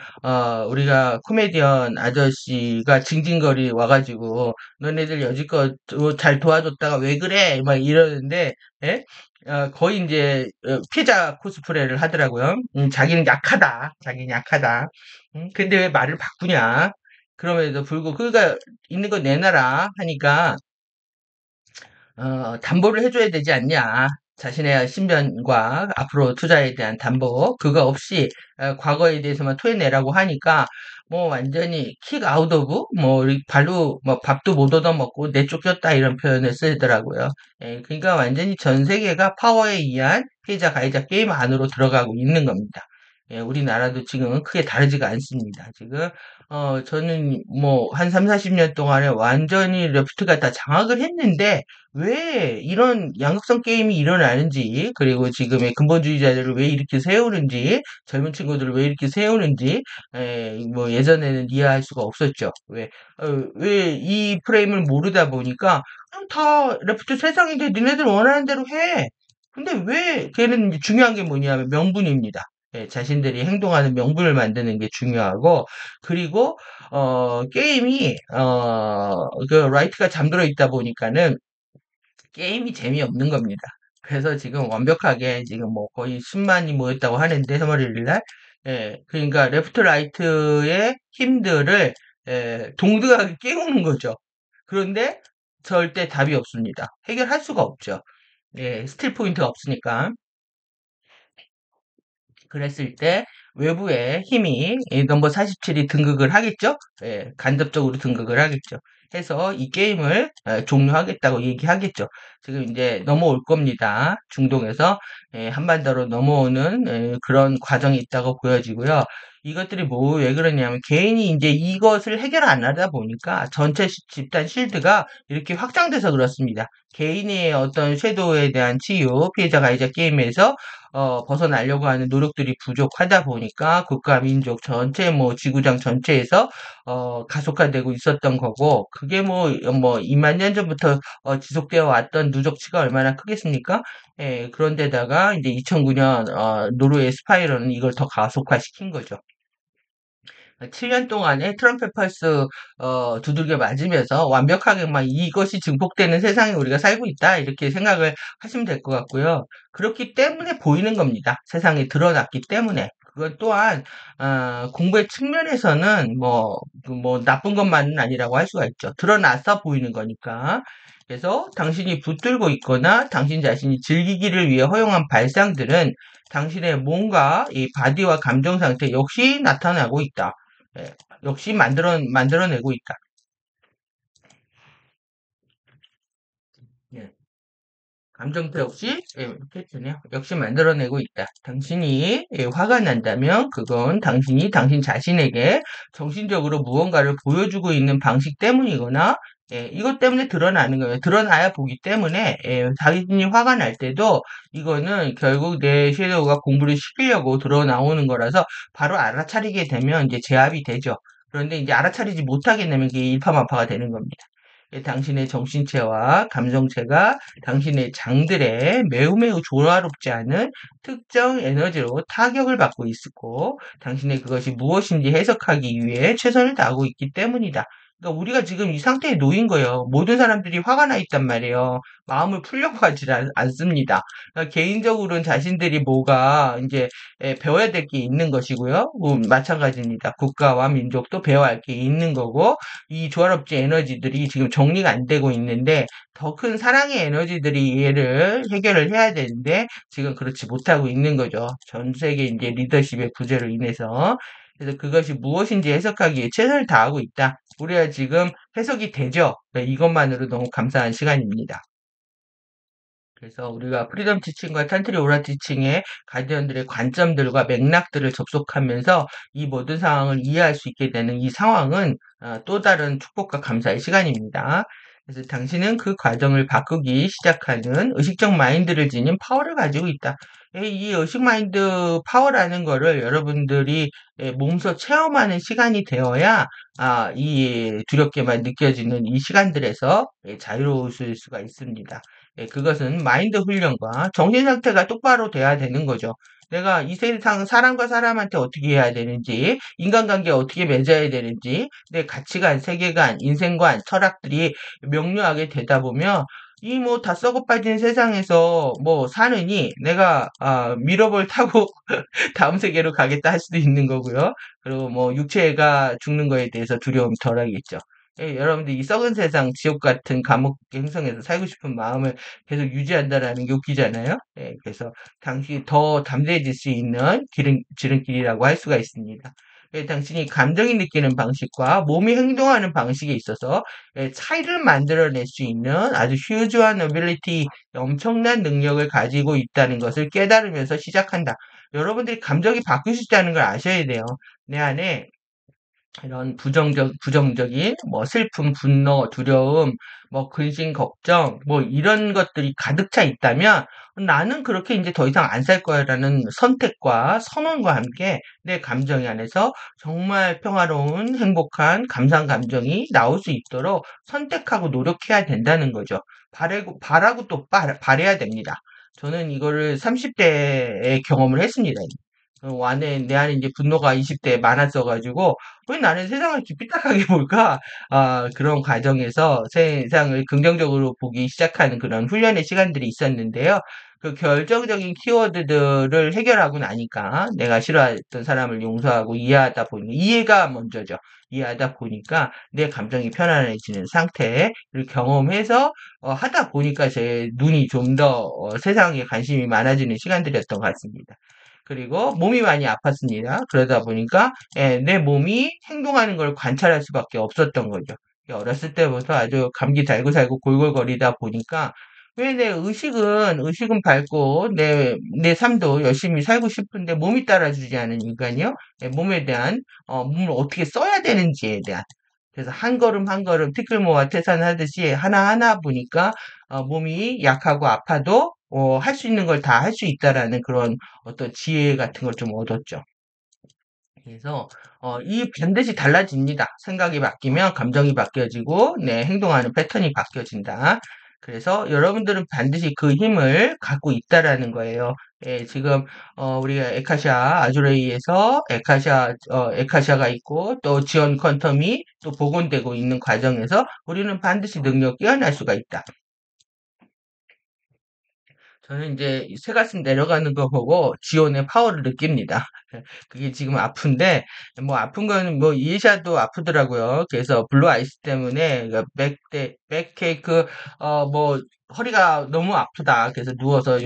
우리가 코미디언 아저씨가 징징거리 와가지고 너네들 여지껏 잘 도와줬다가 왜 그래? 막 이러는데 예? 거의 이제 피해자 코스프레를 하더라고요. 자기는 약하다. 자기는 약하다. 근데 왜 말을 바꾸냐? 그럼에도 불구하고 그가 있는 거 내놔라 하니까 담보를 해줘야 되지 않냐. 자신의 신변과 앞으로 투자에 대한 담보, 그거 없이 과거에 대해서만 토해내라고 하니까 뭐 완전히 킥 아웃 오브 뭐 발로 뭐 밥도 못 얻어먹고 내쫓겼다 이런 표현을 쓰더라고요. 그러니까 완전히 전 세계가 파워에 의한 피해자 가해자 게임 안으로 들어가고 있는 겁니다. 우리나라도 지금은 크게 다르지가 않습니다. 지금 저는 뭐 한 3, 40년 동안에 완전히 레프트가 다 장악을 했는데 왜 이런 양극성 게임이 일어나는지, 그리고 지금의 근본주의자들을 왜 이렇게 세우는지, 젊은 친구들을 왜 이렇게 세우는지, 뭐 예전에는 이해할 수가 없었죠. 왜 이 프레임을 모르다 보니까 그냥 다 레프트 세상인데 니네들 원하는 대로 해. 근데 왜 걔는 이제 중요한 게 뭐냐면 명분입니다. 자신들이 행동하는 명분을 만드는 게 중요하고, 그리고 게임이 그 라이트가 잠들어 있다 보니까는 게임이 재미없는 겁니다. 그래서 지금 완벽하게 지금 뭐 거의 10만이 모였다고 하는데 3월 1일 날 그러니까 레프트 라이트의 힘들을 동등하게 깨우는 거죠. 그런데 절대 답이 없습니다. 해결할 수가 없죠. 스틸 포인트가 없으니까. 그랬을 때 외부의 힘이 넘버 47이 등극을 하겠죠? 간접적으로 등극을 하겠죠. 해서 이 게임을 종료하겠다고 얘기하겠죠. 지금 이제 넘어올 겁니다. 중동에서 한반도로 넘어오는 그런 과정이 있다고 보여지고요. 이것들이 뭐 왜 그러냐면 개인이 이제 이것을 해결 안 하다 보니까 전체 집단 실드가 이렇게 확장돼서 그렇습니다. 개인의 어떤 섀도우에 대한 치유, 피해자 가해자 게임에서 벗어나려고 하는 노력들이 부족하다 보니까 국가 민족 전체 뭐 지구장 전체에서 가속화되고 있었던 거고 그게 뭐 2만 년 전부터 지속되어 왔던 누적치가 얼마나 크겠습니까? 그런데다가 이제 2009년 노르웨이 스파이럴은 이걸 더 가속화시킨 거죠. 7년 동안에 트럼프 펄스 두들겨 맞으면서 완벽하게 막 이것이 증폭되는 세상에 우리가 살고 있다 이렇게 생각을 하시면 될 것 같고요. 그렇기 때문에 보이는 겁니다. 세상에 드러났기 때문에. 그것 또한 공부의 측면에서는 뭐 나쁜 것만은 아니라고 할 수가 있죠. 드러나서 보이는 거니까. 그래서 당신이 붙들고 있거나 당신 자신이 즐기기를 위해 허용한 발상들은 당신의 몸과 이 바디와 감정 상태 역시 나타나고 있다. 예, 역시 만들어내고 있다. 예, 감정도 역시, 예, 이렇게 되네요. 역시 만들어내고 있다. 당신이 화가 난다면 그건 당신이 당신 자신에게 정신적으로 무언가를 보여주고 있는 방식 때문이거나, 이것 때문에 드러나는 거예요. 드러나야 보기 때문에, 자신이 화가 날 때도 이거는 결국 내 섀도우가 공부를 시키려고 드러나오는 거라서 바로 알아차리게 되면 이제 제압이 되죠. 그런데 이제 알아차리지 못하게 되면 이게 일파만파가 되는 겁니다. 당신의 정신체와 감정체가 당신의 장들에 매우 매우 조화롭지 않은 특정 에너지로 타격을 받고 있고, 당신의 그것이 무엇인지 해석하기 위해 최선을 다하고 있기 때문이다. 그러니까 우리가 지금 이 상태에 놓인 거예요. 모든 사람들이 화가 나 있단 말이에요. 마음을 풀려고 하지 않습니다. 그러니까 개인적으로는 자신들이 뭐가 이제 배워야 될 게 있는 것이고요. 마찬가지입니다. 국가와 민족도 배워야 할 게 있는 거고, 이 조화롭지 에너지들이 지금 정리가 안 되고 있는데 더 큰 사랑의 에너지들이 얘를 해결을 해야 되는데 지금 그렇지 못하고 있는 거죠. 전 세계 이제 리더십의 부재로 인해서. 그래서 그것이 무엇인지 해석하기 위해 최선을 다하고 있다. 우리가 지금 해석이 되죠. 네, 이것만으로 너무 감사한 시간입니다. 그래서 우리가 프리덤 티칭과 탄트리 오라 티칭의 가이드원들의 관점들과 맥락들을 접속하면서 이 모든 상황을 이해할 수 있게 되는 이 상황은 또 다른 축복과 감사의 시간입니다. 그래서 당신은 그 과정을 바꾸기 시작하는 의식적 마인드를 지닌 파워를 가지고 있다. 이 의식 마인드 파워라는 거를 여러분들이 몸소 체험하는 시간이 되어야 이 두렵게만 느껴지는 이 시간들에서 자유로우실 수가 있습니다. 그것은 마인드 훈련과 정신 상태가 똑바로 돼야 되는 거죠. 내가 이 세상 사람과 사람한테 어떻게 해야 되는지, 인간관계 어떻게 맺어야 되는지, 내 가치관, 세계관, 인생관, 철학들이 명료하게 되다 보면 이 뭐 다 썩어 빠진 세상에서 뭐 사느니 내가 미러볼 타고 다음 세계로 가겠다 할 수도 있는 거고요. 그리고 뭐 육체가 죽는 거에 대해서 두려움 덜 하겠죠. 여러분들 이 썩은 세상 지옥 같은 감옥 행성에서 살고 싶은 마음을 계속 유지한다라는 게 웃기잖아요. 그래서 당신이 더 담대해질 수 있는 지름길이라고 할 수가 있습니다. 당신이 감정이 느끼는 방식과 몸이 행동하는 방식에 있어서 차이를 만들어낼 수 있는 아주 휴즈한 어빌리티, 엄청난 능력을 가지고 있다는 것을 깨달으면서 시작한다. 여러분들이 감정이 바뀔 수 있다는 걸 아셔야 돼요. 내 안에 이런 부정적인, 뭐, 슬픔, 분노, 두려움, 뭐, 근심, 걱정, 뭐, 이런 것들이 가득 차 있다면 나는 그렇게 이제 더 이상 안 살 거야라는 선택과 선언과 함께 내 감정 안에서 정말 평화로운, 행복한 감상 감정이 나올 수 있도록 선택하고 노력해야 된다는 거죠. 바라고 또 바래야 됩니다. 저는 이거를 30대에 경험을 했습니다. 내 안에 이제 분노가 20대에 많았어가지고, 왜 나는 세상을 이렇게 삐딱하게 볼까? 그런 과정에서 세상을 긍정적으로 보기 시작하는 그런 훈련의 시간들이 있었는데요. 그 결정적인 키워드들을 해결하고 나니까 내가 싫어했던 사람을 용서하고 이해하다 보니까, 이해가 먼저죠. 이해하다 보니까 내 감정이 편안해지는 상태를 경험해서 하다 보니까 제 눈이 좀 더 세상에 관심이 많아지는 시간들이었던 것 같습니다. 그리고 몸이 많이 아팠습니다. 그러다 보니까 내 몸이 행동하는 걸 관찰할 수밖에 없었던 거죠. 어렸을 때부터 아주 감기 달고 살고 골골거리다 보니까 왜 내 의식은 밝고 내 삶도 열심히 살고 싶은데 몸이 따라주지 않은 인간이요? 몸에 대한 몸을 어떻게 써야 되는지에 대한 그래서 한 걸음 한 걸음 티끌모아 태산하듯이 하나하나 보니까 몸이 약하고 아파도 할 수 있는 걸 다 할 수 있다라는 그런 어떤 지혜 같은 걸 좀 얻었죠. 그래서 이 반드시 달라집니다. 생각이 바뀌면 감정이 바뀌어지고 내 행동하는 패턴이 바뀌어진다. 그래서 여러분들은 반드시 그 힘을 갖고 있다라는 거예요. 지금 우리가 에카샤 아주레이에서 에카샤가 있고 또 지원 퀀텀이 또 복원되고 있는 과정에서 우리는 반드시 능력 뛰어날 수가 있다. 저는 이제 새가슴 내려가는 거 보고 지온의 파워를 느낍니다. 그게 지금 아픈데, 뭐 아픈 거는 뭐 이해샤도 아프더라고요. 그래서 블루 아이스 때문에 그러니까 백케이크, 뭐 허리가 너무 아프다. 그래서 누워서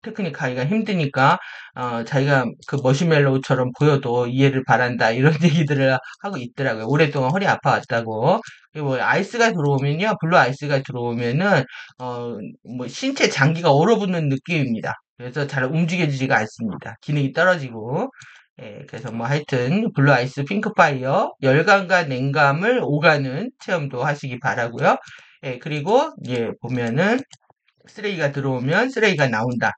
테크닉 하기가 힘드니까, 자기가 그 머시멜로우처럼 보여도 이해를 바란다. 이런 얘기들을 하고 있더라고요. 오랫동안 허리 아파왔다고. 그리고 뭐 아이스가 들어오면요, 블루 아이스가 들어오면은, 어, 뭐 신체 장기가 얼어붙는 느낌입니다. 그래서 잘 움직여지지가 않습니다. 기능이 떨어지고. 그래서 뭐 하여튼 블루 아이스 핑크 파이어 열감과 냉감을 오가는 체험도 하시기 바라고요. 그리고 보면은 쓰레기가 들어오면 쓰레기가 나온다.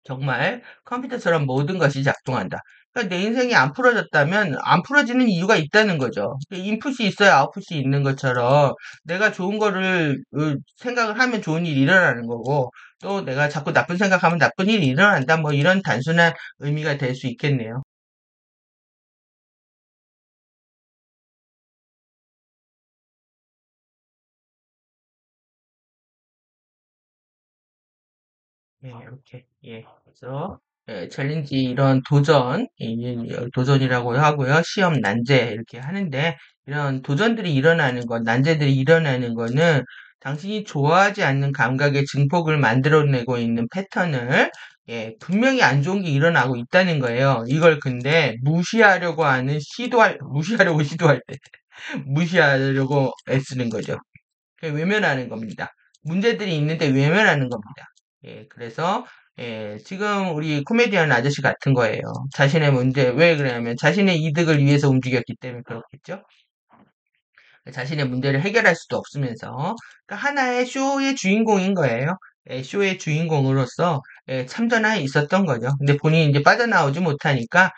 정말 컴퓨터처럼 모든 것이 작동한다. 그러니까 내 인생이 안 풀어졌다면 안 풀어지는 이유가 있다는 거죠. 인풋이 있어야 아웃풋이 있는 것처럼 내가 좋은 거를 생각을 하면 좋은 일이 일어나는 거고 또 내가 자꾸 나쁜 생각하면 나쁜 일이 일어난다. 뭐 이런 단순한 의미가 될 수 있겠네요. 이렇게, 그래서, 챌린지 이런 도전, 도전이라고 하고요. 시험 난제 이렇게 하는데, 이런 도전들이 일어나는 것, 난제들이 일어나는 거는 당신이 좋아하지 않는 감각의 증폭을 만들어내고 있는 패턴을, 분명히 안 좋은 게 일어나고 있다는 거예요. 이걸 근데 무시하려고 시도할 때, 무시하려고 애쓰는 거죠. 외면하는 겁니다. 문제들이 있는데 외면하는 겁니다. 그래서 지금 우리 코미디언 아저씨 같은 거예요. 자신의 문제, 왜 그러냐면 자신의 이득을 위해서 움직였기 때문에 그렇겠죠. 자신의 문제를 해결할 수도 없으면서 그러니까 하나의 쇼의 주인공인 거예요. 쇼의 주인공으로서 참전하에 있었던 거죠. 근데 본인이 이제 빠져나오지 못하니까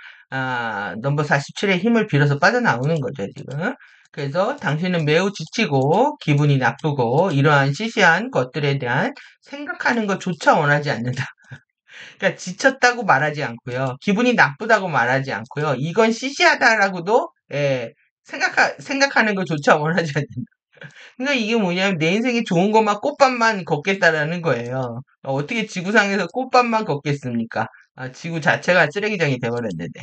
넘버 47의 힘을 빌어서 빠져나오는 거죠, 지금. 그래서 당신은 매우 지치고 기분이 나쁘고 이러한 시시한 것들에 대한 생각하는 것조차 원하지 않는다. 그러니까 지쳤다고 말하지 않고요. 기분이 나쁘다고 말하지 않고요. 이건 시시하다라고도 생각하는 것조차 원하지 않는다. 그러니까 이게 뭐냐면 내 인생에 좋은 것만 꽃밭만 걷겠다라는 거예요. 어떻게 지구상에서 꽃밭만 걷겠습니까? 지구 자체가 쓰레기장이 돼버렸는데.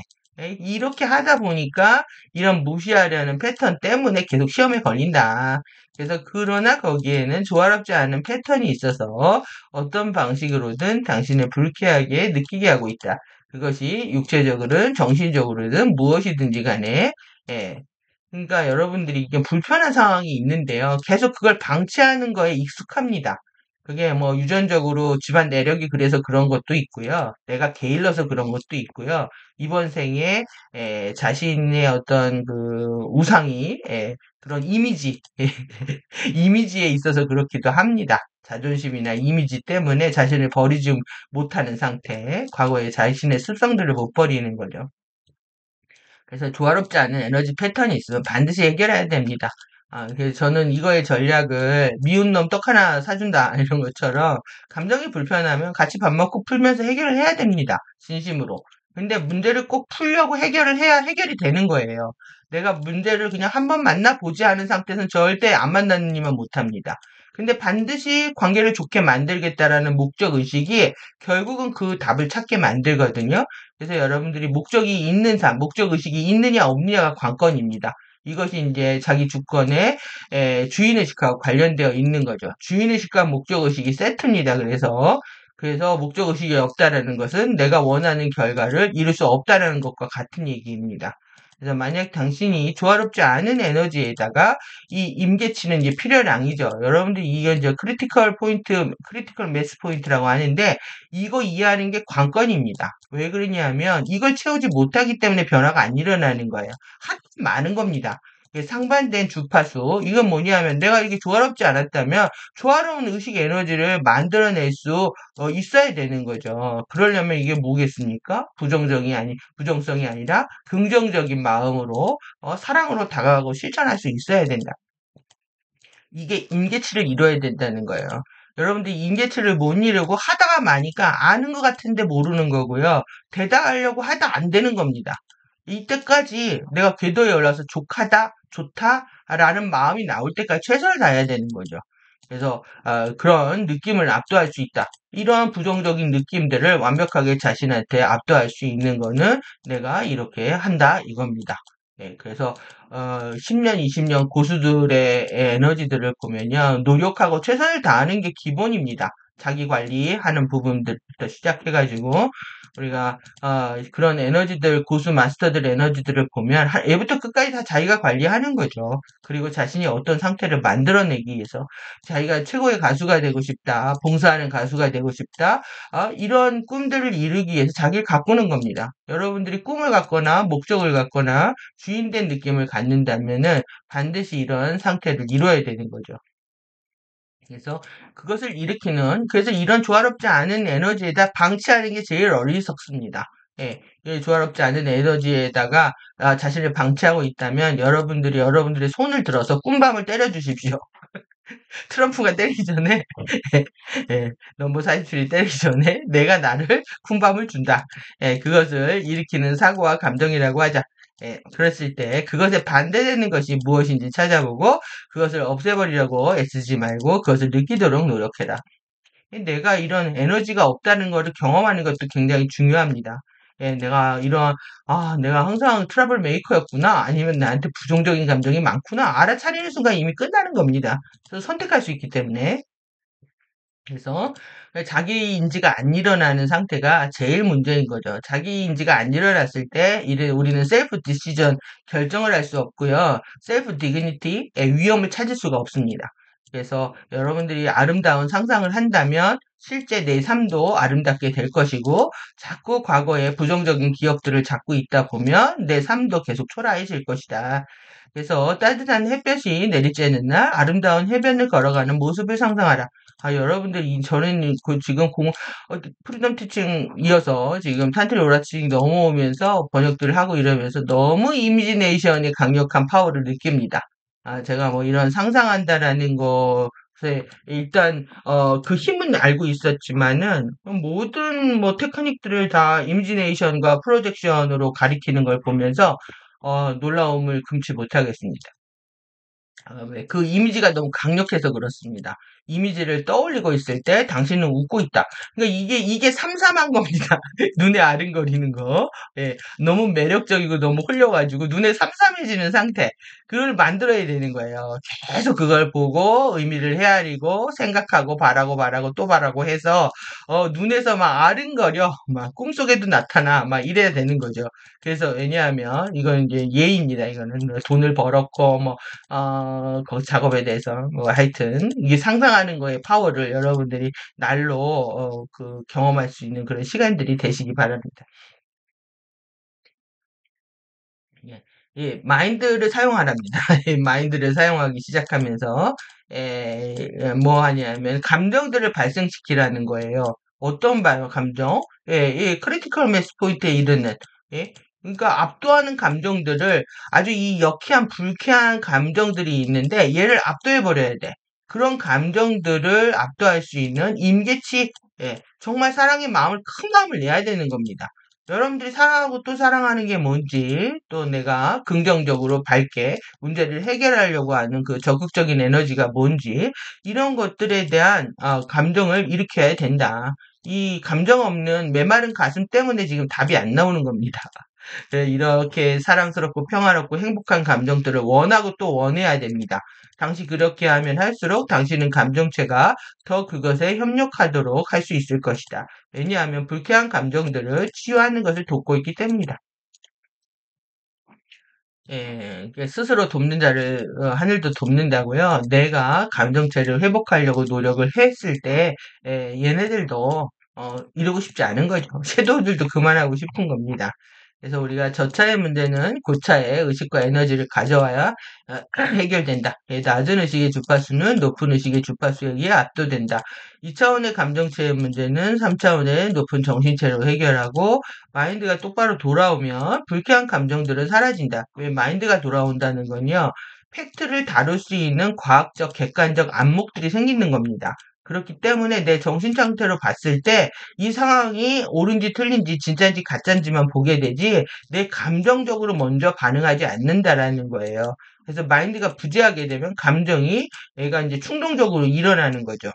이렇게 하다 보니까 이런 무시하려는 패턴 때문에 계속 시험에 걸린다. 그래서 그러나 거기에는 조화롭지 않은 패턴이 있어서 어떤 방식으로든 당신을 불쾌하게 느끼게 하고 있다. 그것이 육체적으로든 정신적으로든 무엇이든지 간에 예, 그러니까 여러분들이 이게 불편한 상황이 있는데요. 계속 그걸 방치하는 거에 익숙합니다. 그게 뭐 유전적으로 집안 내력이 그래서 그런 것도 있고요. 내가 게을러서 그런 것도 있고요. 이번 생에 자신의 어떤 그 우상이 그런 이미지 이미지에 있어서 그렇기도 합니다. 자존심이나 이미지 때문에 자신을 버리지 못하는 상태, 과거에 자신의 습성들을 못 버리는 거죠. 그래서 조화롭지 않은 에너지 패턴이 있으면 반드시 해결해야 됩니다. 그래서 저는 이거의 전략을 미운 놈 떡 하나 사준다 이런 것처럼 감정이 불편하면 같이 밥 먹고 풀면서 해결을 해야 됩니다. 진심으로. 근데 문제를 꼭 풀려고 해결을 해야 해결이 되는 거예요. 내가 문제를 그냥 한번 만나보지 않은 상태에서는 절대 안 만나니만 못합니다. 근데 반드시 관계를 좋게 만들겠다라는 목적 의식이 결국은 그 답을 찾게 만들거든요. 그래서 여러분들이 목적이 있는 삶, 목적 의식이 있느냐 없느냐가 관건입니다. 이것이 이제 자기 주권의 주인의식하고 관련되어 있는 거죠. 주인의식과 목적의식이 세트입니다. 그래서 목적의식이 없다라는 것은 내가 원하는 결과를 이룰 수 없다라는 것과 같은 얘기입니다. 그래서 만약 당신이 조화롭지 않은 에너지에다가 이 임계치는 이제 필요량이죠. 여러분들이 이게 이제 크리티컬 포인트, 크리티컬 매스 포인트라고 하는데 이거 이해하는 게 관건입니다. 왜 그러냐면 이걸 채우지 못하기 때문에 변화가 안 일어나는 거예요. 한 많은 겁니다. 상반된 주파수 이건 뭐냐면 내가 이게 조화롭지 않았다면 조화로운 의식 에너지를 만들어낼 수 있어야 되는 거죠. 그러려면 이게 뭐겠습니까? 부정성이 아니라 긍정적인 마음으로 사랑으로 다가가고 실천할 수 있어야 된다. 이게 임계치를 이뤄야 된다는 거예요. 여러분들이 인계치를 못 이루고 하다가 마니까 아는 것 같은데 모르는 거고요. 되다 하려고 하다 안 되는 겁니다. 이때까지 내가 궤도에 올라서 족하다, 좋다라는 마음이 나올 때까지 최선을 다해야 되는 거죠. 그래서 그런 느낌을 압도할 수 있다. 이러한 부정적인 느낌들을 완벽하게 자신한테 압도할 수 있는 거는 내가 이렇게 한다 이겁니다. 예, 그래서 10년, 20년 고수들의 에너지들을 보면요. 노력하고 최선을 다하는 게 기본입니다. 자기 관리하는 부분들부터 시작해가지고 우리가 그런 에너지들, 고수 마스터들 에너지들을 보면 예부터 끝까지 다 자기가 관리하는 거죠. 그리고 자신이 어떤 상태를 만들어내기 위해서 자기가 최고의 가수가 되고 싶다, 봉사하는 가수가 되고 싶다, 이런 꿈들을 이루기 위해서 자기를 가꾸는 겁니다. 여러분들이 꿈을 갖거나 목적을 갖거나 주인된 느낌을 갖는다면은 반드시 이런 상태를 이루어야 되는 거죠. 그래서 그것을 일으키는, 그래서 이런 조화롭지 않은 에너지에다 방치하는 게 제일 어리석습니다. 예, 이 조화롭지 않은 에너지에다가 자신을 방치하고 있다면 여러분들의 손을 들어서 꿈밤을 때려주십시오. 트럼프가 때리기 전에, 예, 넘버 47이 때리기 전에 내가 나를 쿵밤을 준다. 예, 그것을 일으키는 사고와 감정이라고 하자. 예, 그랬을 때 그것에 반대되는 것이 무엇인지 찾아보고 그것을 없애버리려고 애쓰지 말고 그것을 느끼도록 노력해라. 내가 이런 에너지가 없다는 것을 경험하는 것도 굉장히 중요합니다. 예, 내가 항상 트러블 메이커였구나. 아니면 나한테 부정적인 감정이 많구나. 알아차리는 순간 이미 끝나는 겁니다. 그래서 선택할 수 있기 때문에. 그래서 자기 인지가 안 일어나는 상태가 제일 문제인 거죠. 자기 인지가 안 일어났을 때 우리는 셀프 디시전 결정을 할 수 없고요. 셀프 디그니티의 위험을 찾을 수가 없습니다. 그래서 여러분들이 아름다운 상상을 한다면 실제 내 삶도 아름답게 될 것이고 자꾸 과거의 부정적인 기억들을 잡고 있다 보면 내 삶도 계속 초라해질 것이다. 그래서 따뜻한 햇볕이 내리쬐는 날 아름다운 해변을 걸어가는 모습을 상상하라. 여러분들, 저는 지금 프리덤 티칭 이어서 지금 탄트리 오라치ing 넘어오면서 번역들을 하고 이러면서 너무 이미지네이션의 강력한 파워를 느낍니다. 제가 뭐 이런 상상한다라는 것에 일단, 그 힘은 알고 있었지만은 모든 뭐 테크닉들을 다 이미지네이션과 프로젝션으로 가리키는 걸 보면서, 놀라움을 금치 못하겠습니다. 왜? 그 이미지가 너무 강력해서 그렇습니다. 이미지를 떠올리고 있을 때 당신은 웃고 있다. 그러니까 이게 삼삼한 겁니다. 눈에 아른거리는 거. 예, 너무 매력적이고 너무 홀려가지고 눈에 삼삼해지는 상태. 그걸 만들어야 되는 거예요. 계속 그걸 보고 의미를 헤아리고 생각하고 바라고 또 바라고 해서, 눈에서 막 아른거려. 막 꿈속에도 나타나. 막 이래야 되는 거죠. 그래서 왜냐하면 이건 이제 예입니다. 이거는 돈을 벌었고, 뭐, 그 작업에 대해서 뭐 하여튼 이게 상상하는 거에 파워를 여러분들이 날로 경험할 수 있는 그런 시간들이 되시기 바랍니다. 예, 예, 마인드를 사용하랍니다. 마인드를 사용하기 시작하면서 뭐 하냐면 감정들을 발생시키라는 거예요. 어떤 감정? 예, 크리티컬 매스 포인트에 이르는 예, 그러니까 압도하는 감정들을 아주 이 여키한 불쾌한 감정들이 있는데 얘를 압도해 버려야 돼. 그런 감정들을 압도할 수 있는 임계치, 정말 사랑의 마음을 큰 마음을 내야 되는 겁니다. 여러분들이 사랑하고 또 사랑하는 게 뭔지, 또 내가 긍정적으로 밝게 문제를 해결하려고 하는 그 적극적인 에너지가 뭔지, 이런 것들에 대한 감정을 일으켜야 된다. 이 감정 없는 메마른 가슴 때문에 지금 답이 안 나오는 겁니다. 네, 이렇게 사랑스럽고 평화롭고 행복한 감정들을 원하고 또 원해야 됩니다. 당시 그렇게 하면 할수록 당신은 감정체가 더 그것에 협력하도록 할 수 있을 것이다. 왜냐하면 불쾌한 감정들을 치유하는 것을 돕고 있기 때문이다. 예, 스스로 돕는 자를 하늘도 돕는다고요. 내가 감정체를 회복하려고 노력을 했을 때 얘네들도 이루고 싶지 않은 거죠. 섀도우들도 그만하고 싶은 겁니다. 그래서 우리가 저차의 문제는 고차의 의식과 에너지를 가져와야 해결된다. 낮은 의식의 주파수는 높은 의식의 주파수에 의해 압도된다. 2차원의 감정체의 문제는 3차원의 높은 정신체로 해결하고 마인드가 똑바로 돌아오면 불쾌한 감정들은 사라진다. 왜 마인드가 돌아온다는 건요. 팩트를 다룰 수 있는 과학적, 객관적 안목들이 생기는 겁니다. 그렇기 때문에 내 정신 상태로 봤을 때 이 상황이 옳은지 틀린지 진짜인지 가짜인지만 보게 되지 내 감정적으로 먼저 반응하지 않는다라는 거예요. 그래서 마인드가 부재하게 되면 감정이 얘가 이제 충동적으로 일어나는 거죠.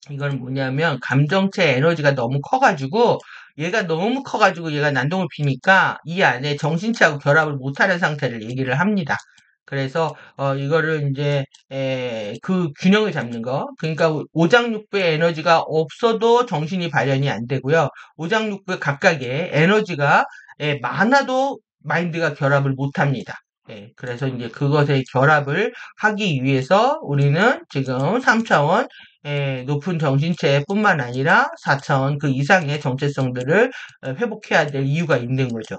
이건 뭐냐면 감정체 에너지가 너무 커가지고 얘가 난동을 피니까 이 안에 정신체하고 결합을 못하는 상태를 얘기를 합니다. 그래서 이거를 이제 그 균형을 잡는 거. 그러니까 오장육부의 에너지가 없어도 정신이 발현이 안 되고요. 오장육부 각각의 에너지가 많아도 마인드가 결합을 못합니다. 그래서 이제 그것의 결합을 하기 위해서 우리는 지금 3차원 높은 정신체뿐만 아니라 4차원 그 이상의 정체성들을 회복해야 될 이유가 있는 거죠.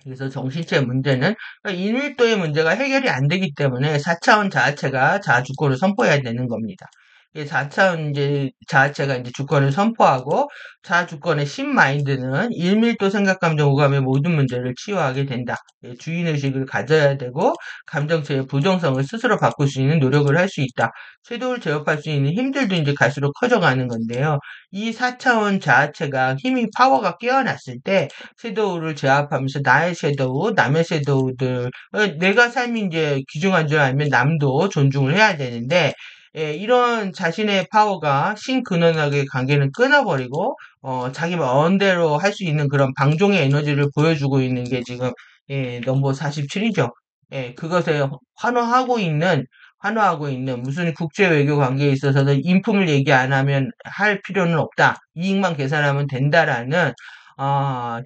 그래서 정신체 문제는 인밀도의 문제가 해결이 안 되기 때문에 4차원 자아체가 자아주권을 선포해야 되는 겁니다. 4차원 이제 자아체가 이제 주권을 선포하고 자아주권의 신마인드는 일밀도 생각, 감정, 오감의 모든 문제를 치유하게 된다. 주인의식을 가져야 되고 감정체의 부정성을 스스로 바꿀 수 있는 노력을 할 수 있다. 섀도우를 제어할 수 있는 힘들도 이제 갈수록 커져가는 건데요. 이 4차원 자아체가 힘이 파워가 깨어났을 때 섀도우를 제압하면서 나의 섀도우, 남의 섀도우들, 내가 삶이 이제 귀중한 줄 알면 남도 존중을 해야 되는데, 이런 자신의 파워가 신근원하게 관계는 끊어버리고, 자기 마음대로 할 수 있는 그런 방종의 에너지를 보여주고 있는 게 지금, 넘버 47이죠. 그것에 환호하고 있는 무슨 국제 외교 관계에 있어서는 인품을 얘기 안 하면 할 필요는 없다. 이익만 계산하면 된다라는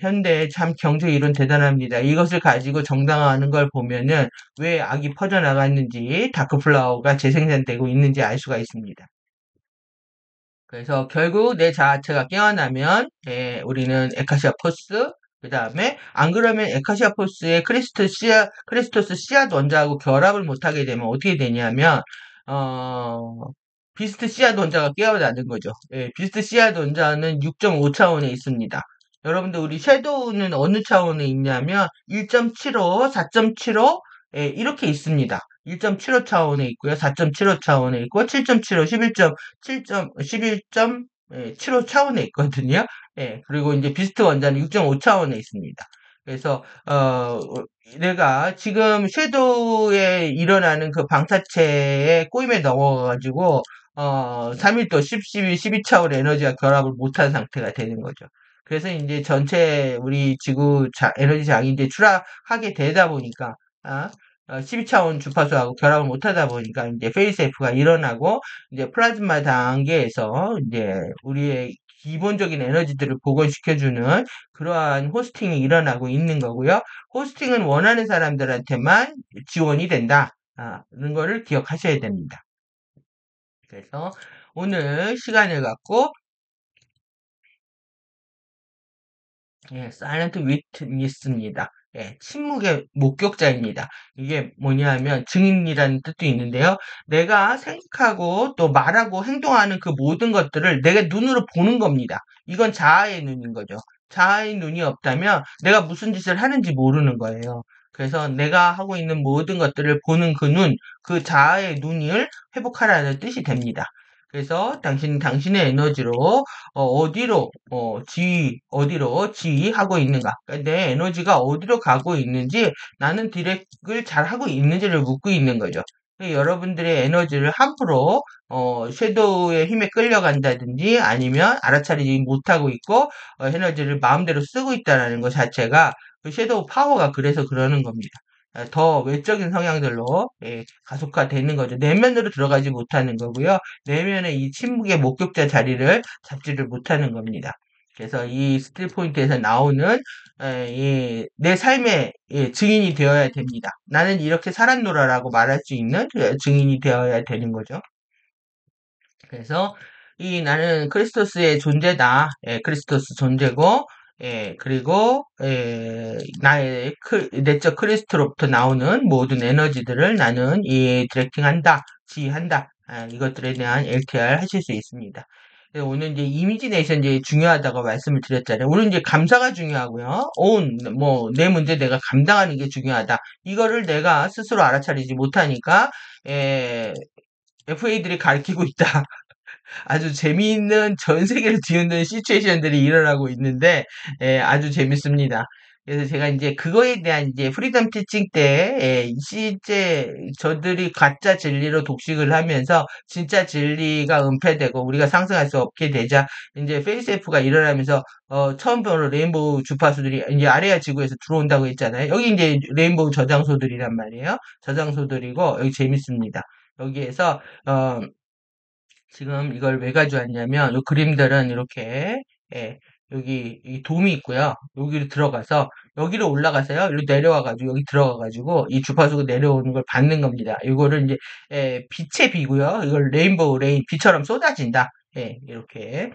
현대 참 경제 이론 대단합니다. 이것을 가지고 정당화하는 걸 보면은 왜 악이 퍼져나갔는지 다크플라워가 재생산되고 있는지 알 수가 있습니다. 그래서 결국 내 자아체가 깨어나면 우리는 에카시아 포스 그 다음에 안 그러면 에카시아 포스의 크리스토스 씨앗 원자하고 결합을 못하게 되면 어떻게 되냐면 어, 비스트 씨앗 원자가 깨어나는 거죠. 비스트 씨앗 원자는 6.5차원에 있습니다. 여러분들 우리 섀도우는 어느 차원에 있냐면 1.75, 4.75 이렇게 있습니다. 1.75 차원에 있고요. 4.75 차원에 있고 7.75, 11.75 차원에 있거든요. 그리고 이제 비스트 원자는 6.5 차원에 있습니다. 그래서 내가 지금 섀도우에 일어나는 그 방사체의 꼬임에 넘어가가지고 3일도 10, 12, 12차원 에너지와 결합을 못한 상태가 되는 거죠. 그래서 이제 전체 우리 지구 에너지 장이 이제 추락하게 되다 보니까 12차원 주파수하고 결합을 못하다 보니까 이제 페이스F가 일어나고 이제 플라즈마 단계에서 이제 우리의 기본적인 에너지들을 복원시켜주는 그러한 호스팅이 일어나고 있는 거고요. 호스팅은 원하는 사람들한테만 지원이 된다. 이런 거를 기억하셔야 됩니다. 그래서 오늘 시간을 갖고 사이런트 위트니스입니다. 침묵의 목격자입니다. 이게 뭐냐면 증인이라는 뜻도 있는데요. 내가 생각하고 또 말하고 행동하는 그 모든 것들을 내가 눈으로 보는 겁니다. 이건 자아의 눈인 거죠. 자아의 눈이 없다면 내가 무슨 짓을 하는지 모르는 거예요. 그래서 내가 하고 있는 모든 것들을 보는 그 눈, 그 자아의 눈을 회복하라는 뜻이 됩니다. 그래서 당신의 에너지로 어디로 지휘하고 있는가? 그러니까 내 에너지가 어디로 가고 있는지 나는 디렉을 잘 하고 있는지를 묻고 있는 거죠. 여러분들의 에너지를 함부로 섀도우의 힘에 끌려간다든지 아니면 알아차리지 못하고 있고 에너지를 마음대로 쓰고 있다는 것 자체가 그 섀도우 파워가 그래서 그러는 겁니다. 더 외적인 성향들로 가속화되는 거죠. 내면으로 들어가지 못하는 거고요. 내면의 이 침묵의 목격자 자리를 잡지를 못하는 겁니다. 그래서 이 스틸 포인트에서 나오는 내 삶의 증인이 되어야 됩니다. 나는 이렇게 살았노라라고 말할 수 있는 증인이 되어야 되는 거죠. 그래서 이 나는 크리스토스의 존재다. 크리스토스 존재고 그리고 나의 내적 크리스토로부터 나오는 모든 에너지들을 나는 디렉팅한다, 지휘한다. 이것들에 대한 LTR 하실 수 있습니다. 오늘 이제 이미지네이션 이제 중요하다고 말씀을 드렸잖아요. 오늘 이제 감사가 중요하고요. 내 문제 내가 감당하는 게 중요하다. 이거를 내가 스스로 알아차리지 못하니까 FA들이 가리키고 있다. 아주 재미있는 전 세계를 뒤흔드는 시츄에이션들이 일어나고 있는데, 아주 재밌습니다. 그래서 제가 이제 그거에 대한 이제 프리덤 티칭 때, 실제 저들이 가짜 진리로 독식을 하면서 진짜 진리가 은폐되고 우리가 상승할 수 없게 되자 이제 페이스F가 일어나면서 처음으로 레인보우 주파수들이 이제 아레아 지구에서 들어온다고 했잖아요. 여기 이제 레인보우 저장소들이란 말이에요. 저장소들이고 여기 재밌습니다. 여기에서 지금 이걸 왜 가져왔냐면, 요 그림들은 이렇게, 예, 여기, 이 돔이 있고요. 여기로 들어가서, 여기로 올라가서요. 이리로 내려와가지고, 여기 들어가가지고, 이 주파수가 내려오는 걸 받는 겁니다. 이거를 이제, 빛의 비고요. 이걸 레인보우 레인, 비처럼 쏟아진다. 이렇게.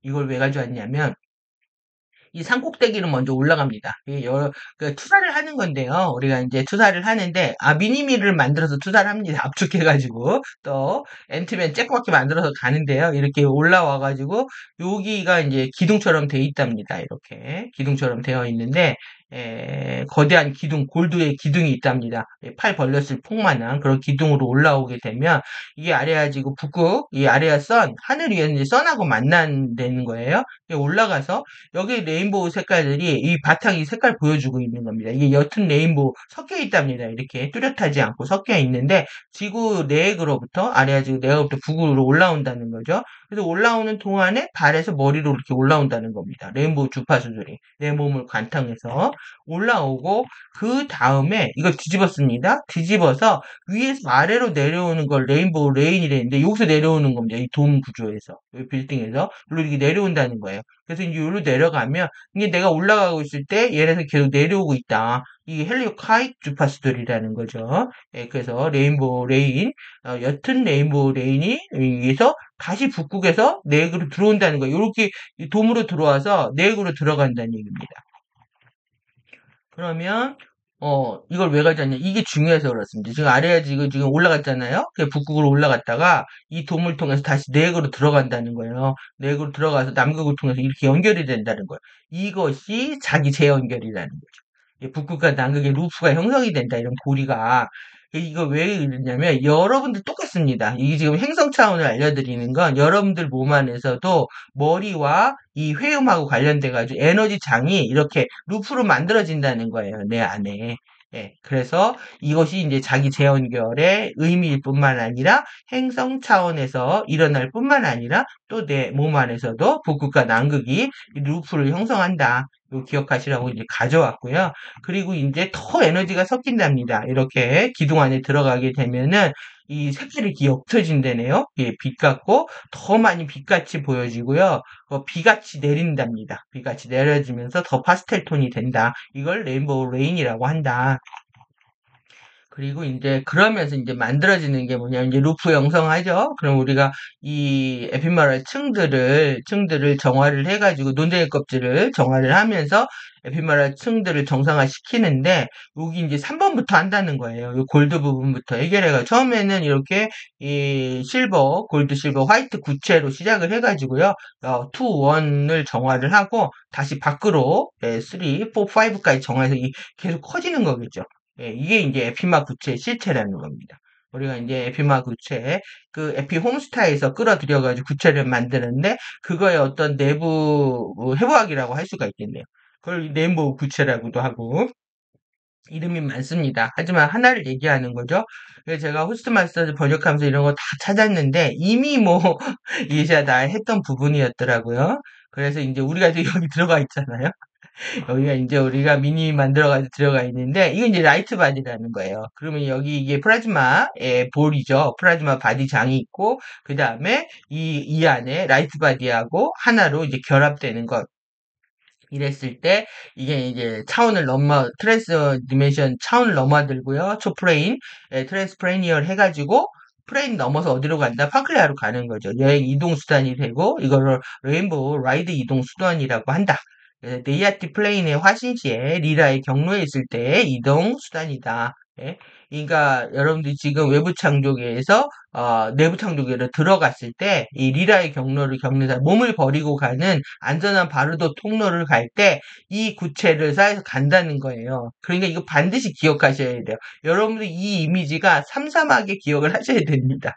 이걸 왜 가져왔냐면, 이 산꼭대기를 먼저 올라갑니다. 투사를 하는 건데요. 우리가 이제 투사를 하는데, 미니미를 만들어서 투사를 합니다. 압축해가지고, 또, 앤트맨 쬐끄맣게 만들어서 가는데요. 이렇게 올라와가지고, 여기가 이제 기둥처럼 돼 있답니다. 이렇게. 기둥처럼 되어 있는데, 거대한 기둥, 골드의 기둥이 있답니다. 팔 벌렸을 폭만한 그런 기둥으로 올라오게 되면, 이게 아래아 지구 북극, 이 아래아 선, 하늘 위에서 이제 선하고 만난다는 거예요. 올라가서, 여기 레인보우 색깔들이 이 바탕이 색깔 보여주고 있는 겁니다. 이게 옅은 레인보우 섞여 있답니다. 이렇게 뚜렷하지 않고 섞여 있는데 지구 내액으로부터 아래아 지구 내액으로부터 북으로 올라온다는 거죠. 그래서 올라오는 동안에 발에서 머리로 이렇게 올라온다는 겁니다. 레인보우 주파수들이 내 몸을 관통해서 올라오고 그 다음에 이걸 뒤집었습니다. 뒤집어서 위에서 아래로 내려오는 걸 레인보우 레인이랬는데 여기서 내려오는 겁니다. 이 돔 구조에서 이 빌딩에서 이렇게 내려온다는 거예요. 그래서 이제 여기로 내려가면 이게 내가 올라가고 있을 때 얘네들 계속 내려오고 있다. 이게 헬리오카이트 주파수들이라는 거죠. 그래서 레인보우 레인, 옅은 레인보우 레인이 여기서 다시 북극에서 내륙으로 들어온다는 거예요. 이렇게 돔으로 들어와서 내륙으로 들어간다는 얘기입니다. 그러면 이걸 왜 가져왔냐? 이게 중요해서 그렇습니다. 지금 아래에 지금 올라갔잖아요. 그 북극으로 올라갔다가 이 돔을 통해서 다시 내륙으로 들어간다는 거예요. 내륙으로 들어가서 남극을 통해서 이렇게 연결이 된다는 거예요. 이것이 자기 재연결이라는 거죠. 북극과 남극의 루프가 형성이 된다. 이런 고리가. 이거 왜 그러냐면 여러분들 똑같습니다. 이게 지금 행성 차원을 알려드리는 건 여러분들 몸 안에서도 머리와 이 회음하고 관련돼 가지고 에너지 장이 이렇게 루프로 만들어진다는 거예요. 내 안에. 그래서 이것이 이제 자기 재연결의 의미일 뿐만 아니라 행성 차원에서 일어날 뿐만 아니라 또 내 몸 안에서도 북극과 남극이 이 루프를 형성한다. 요 기억하시라고 이제 가져왔고요. 그리고 이제 더 에너지가 섞인답니다. 이렇게 기둥 안에 들어가게 되면은 이 색깔이 이렇게 옅어진다네요. 빛 같고 더 많이 빛같이 보여지고요. 비같이 내린답니다. 비같이 내려지면서 더 파스텔 톤이 된다. 이걸 레인보우 레인이라고 한다. 그리고 이제 그러면서 이제 만들어지는 게 뭐냐면 이제 루프 형성하죠. 그럼 우리가 이 에피메랄 층들을 정화를 해가지고 논쟁이 껍질을 정화를 하면서 에피메랄 층들을 정상화 시키는데 여기 이제 3번부터 한다는 거예요. 이 골드 부분부터 해결해가 처음에는 이렇게 이 실버, 골드 실버, 화이트 구체로 시작을 해가지고요. 2, 1을 정화를 하고 다시 밖으로 3, 4, 5까지 정화해서 계속 커지는 거겠죠. 이게 이제 에피마 구체의 실체라는 겁니다. 우리가 이제 에피마 구체, 그 에피 홈스타에서 끌어들여가지고 구체를 만드는데, 그거의 어떤 내부 해부학이라고 할 수가 있겠네요. 그걸 네임보 구체라고도 하고, 이름이 많습니다. 하지만 하나를 얘기하는 거죠. 그래서 제가 호스트 마스터즈 번역하면서 이런 거 다 찾았는데, 이미 뭐, 이제야 다 했던 부분이었더라고요. 그래서 이제 우리가 지금 여기 들어가 있잖아요. 여기가 이제 우리가 미니 만들어가지고 들어가 있는데, 이건 이제 라이트 바디라는 거예요. 그러면 여기 이게 플라즈마의 볼이죠. 플라즈마 바디 장이 있고, 그 다음에 이 안에 라이트 바디하고 하나로 이제 결합되는 것. 이랬을 때, 이게 이제 차원을 트랜스 디멘션 차원을 넘어들고요. 초프레인, 트랜스프레니얼 해가지고, 프레임 넘어서 어디로 간다? 팡클레아로 가는 거죠. 여행 이동 수단이 되고, 이거를 레인보우 라이드 이동 수단이라고 한다. 네이아티 플레인의 화신시에 리라의 경로에 있을 때의 이동 수단이다. 예. 그러니까 여러분들이 지금 외부 창조계에서 내부 창조계로 들어갔을 때 이 리라의 경로를 겪는 사람, 몸을 버리고 가는 안전한 바르도 통로를 갈 때 이 구체를 쌓여서 간다는 거예요. 그러니까 이거 반드시 기억하셔야 돼요. 여러분들 이 이미지가 삼삼하게 기억을 하셔야 됩니다.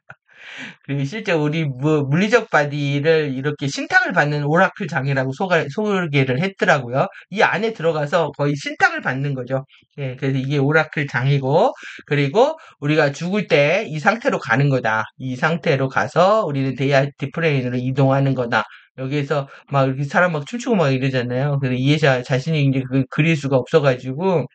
그리고 실제 우리 물리적 바디를 이렇게 신탁을 받는 오라클 장이라고 소개를 했더라고요. 이 안에 들어가서 거의 신탁을 받는 거죠. 예, 그래서 이게 오라클 장이고, 그리고 우리가 죽을 때 이 상태로 가는 거다. 이 상태로 가서 우리는 데이아트 프레인으로 이동하는 거다. 여기에서 막 이렇게 사람 막 춤추고 막 이러잖아요. 그래서 이해자 자신이 이제 그릴 수가 없어가지고,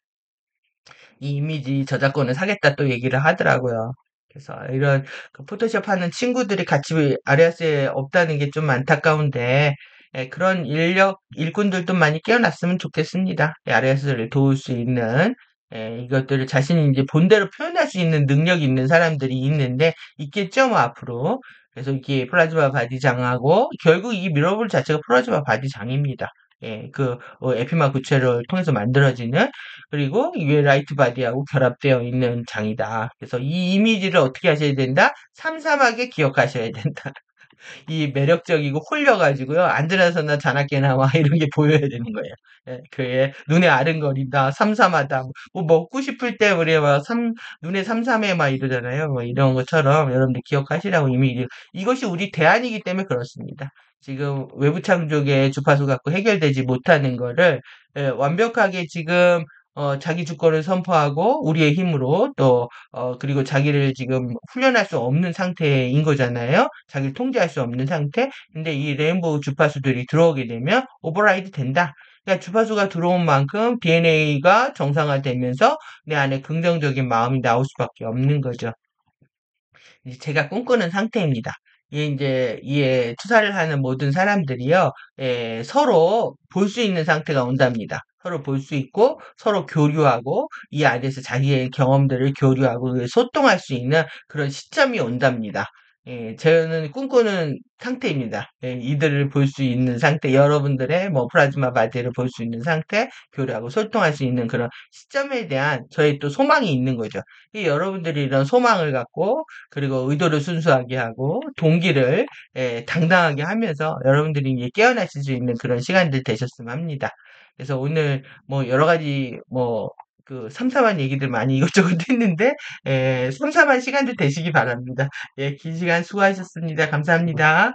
이 이미지 저작권을 사겠다 또 얘기를 하더라고요. 그래서 이런 그 포토샵 하는 친구들이 같이 아리아스에 없다는 게 좀 안타까운데, 그런 일꾼들도 많이 깨어났으면 좋겠습니다. 아리아스를 도울 수 있는, 이것들을 자신이 이제 본대로 표현할 수 있는 능력이 있는 사람들이 있는데, 있겠죠, 뭐, 앞으로. 그래서 이게 플라즈마 바디장하고, 결국 이 미러볼 자체가 플라즈마 바디장입니다. 에피마 구체를 통해서 만들어지는 그리고 이게 라이트 바디하고 결합되어 있는 장이다. 그래서 이 이미지를 어떻게 하셔야 된다? 삼삼하게 기억하셔야 된다. 이 매력적이고 홀려가지고요. 안드레아서나 자나깨나 막 이런 게 보여야 되는 거예요. 예, 그게 눈에 아른거린다, 삼삼하다, 뭐 먹고 싶을 때 우리 막 눈에 삼삼해 막 이러잖아요. 뭐 이런 것처럼 여러분들 기억하시라고 이미 이것이 우리 대안이기 때문에 그렇습니다. 지금 외부 창조의 주파수 갖고 해결되지 못하는 거를 완벽하게 지금 자기 주권을 선포하고 우리의 힘으로 또 그리고 자기를 지금 훈련할 수 없는 상태인 거잖아요. 자기를 통제할 수 없는 상태. 근데 이 레인보우 주파수들이 들어오게 되면 오버라이드 된다. 그러니까 주파수가 들어온 만큼 DNA가 정상화되면서 내 안에 긍정적인 마음이 나올 수밖에 없는 거죠. 이제 제가 꿈꾸는 상태입니다. 이에 투자를 하는 모든 사람들이요, 서로 볼 수 있는 상태가 온답니다. 서로 볼 수 있고, 서로 교류하고, 이 안에서 자기의 경험들을 교류하고, 소통할 수 있는 그런 시점이 온답니다. 저는 꿈꾸는 상태입니다. 이들을 볼 수 있는 상태, 여러분들의 뭐 플라즈마 바디를 볼 수 있는 상태, 교류하고 소통할 수 있는 그런 시점에 대한 저의 또 소망이 있는 거죠. 이 여러분들이 이런 소망을 갖고 그리고 의도를 순수하게 하고 동기를 당당하게 하면서 여러분들이 이제 깨어나실 수 있는 그런 시간들 되셨으면 합니다. 그래서 오늘 뭐 여러 가지 뭐 그 삼삼한 얘기들 많이 이것저것 했는데 삼삼한 시간들 되시기 바랍니다. 긴 시간 수고하셨습니다. 감사합니다.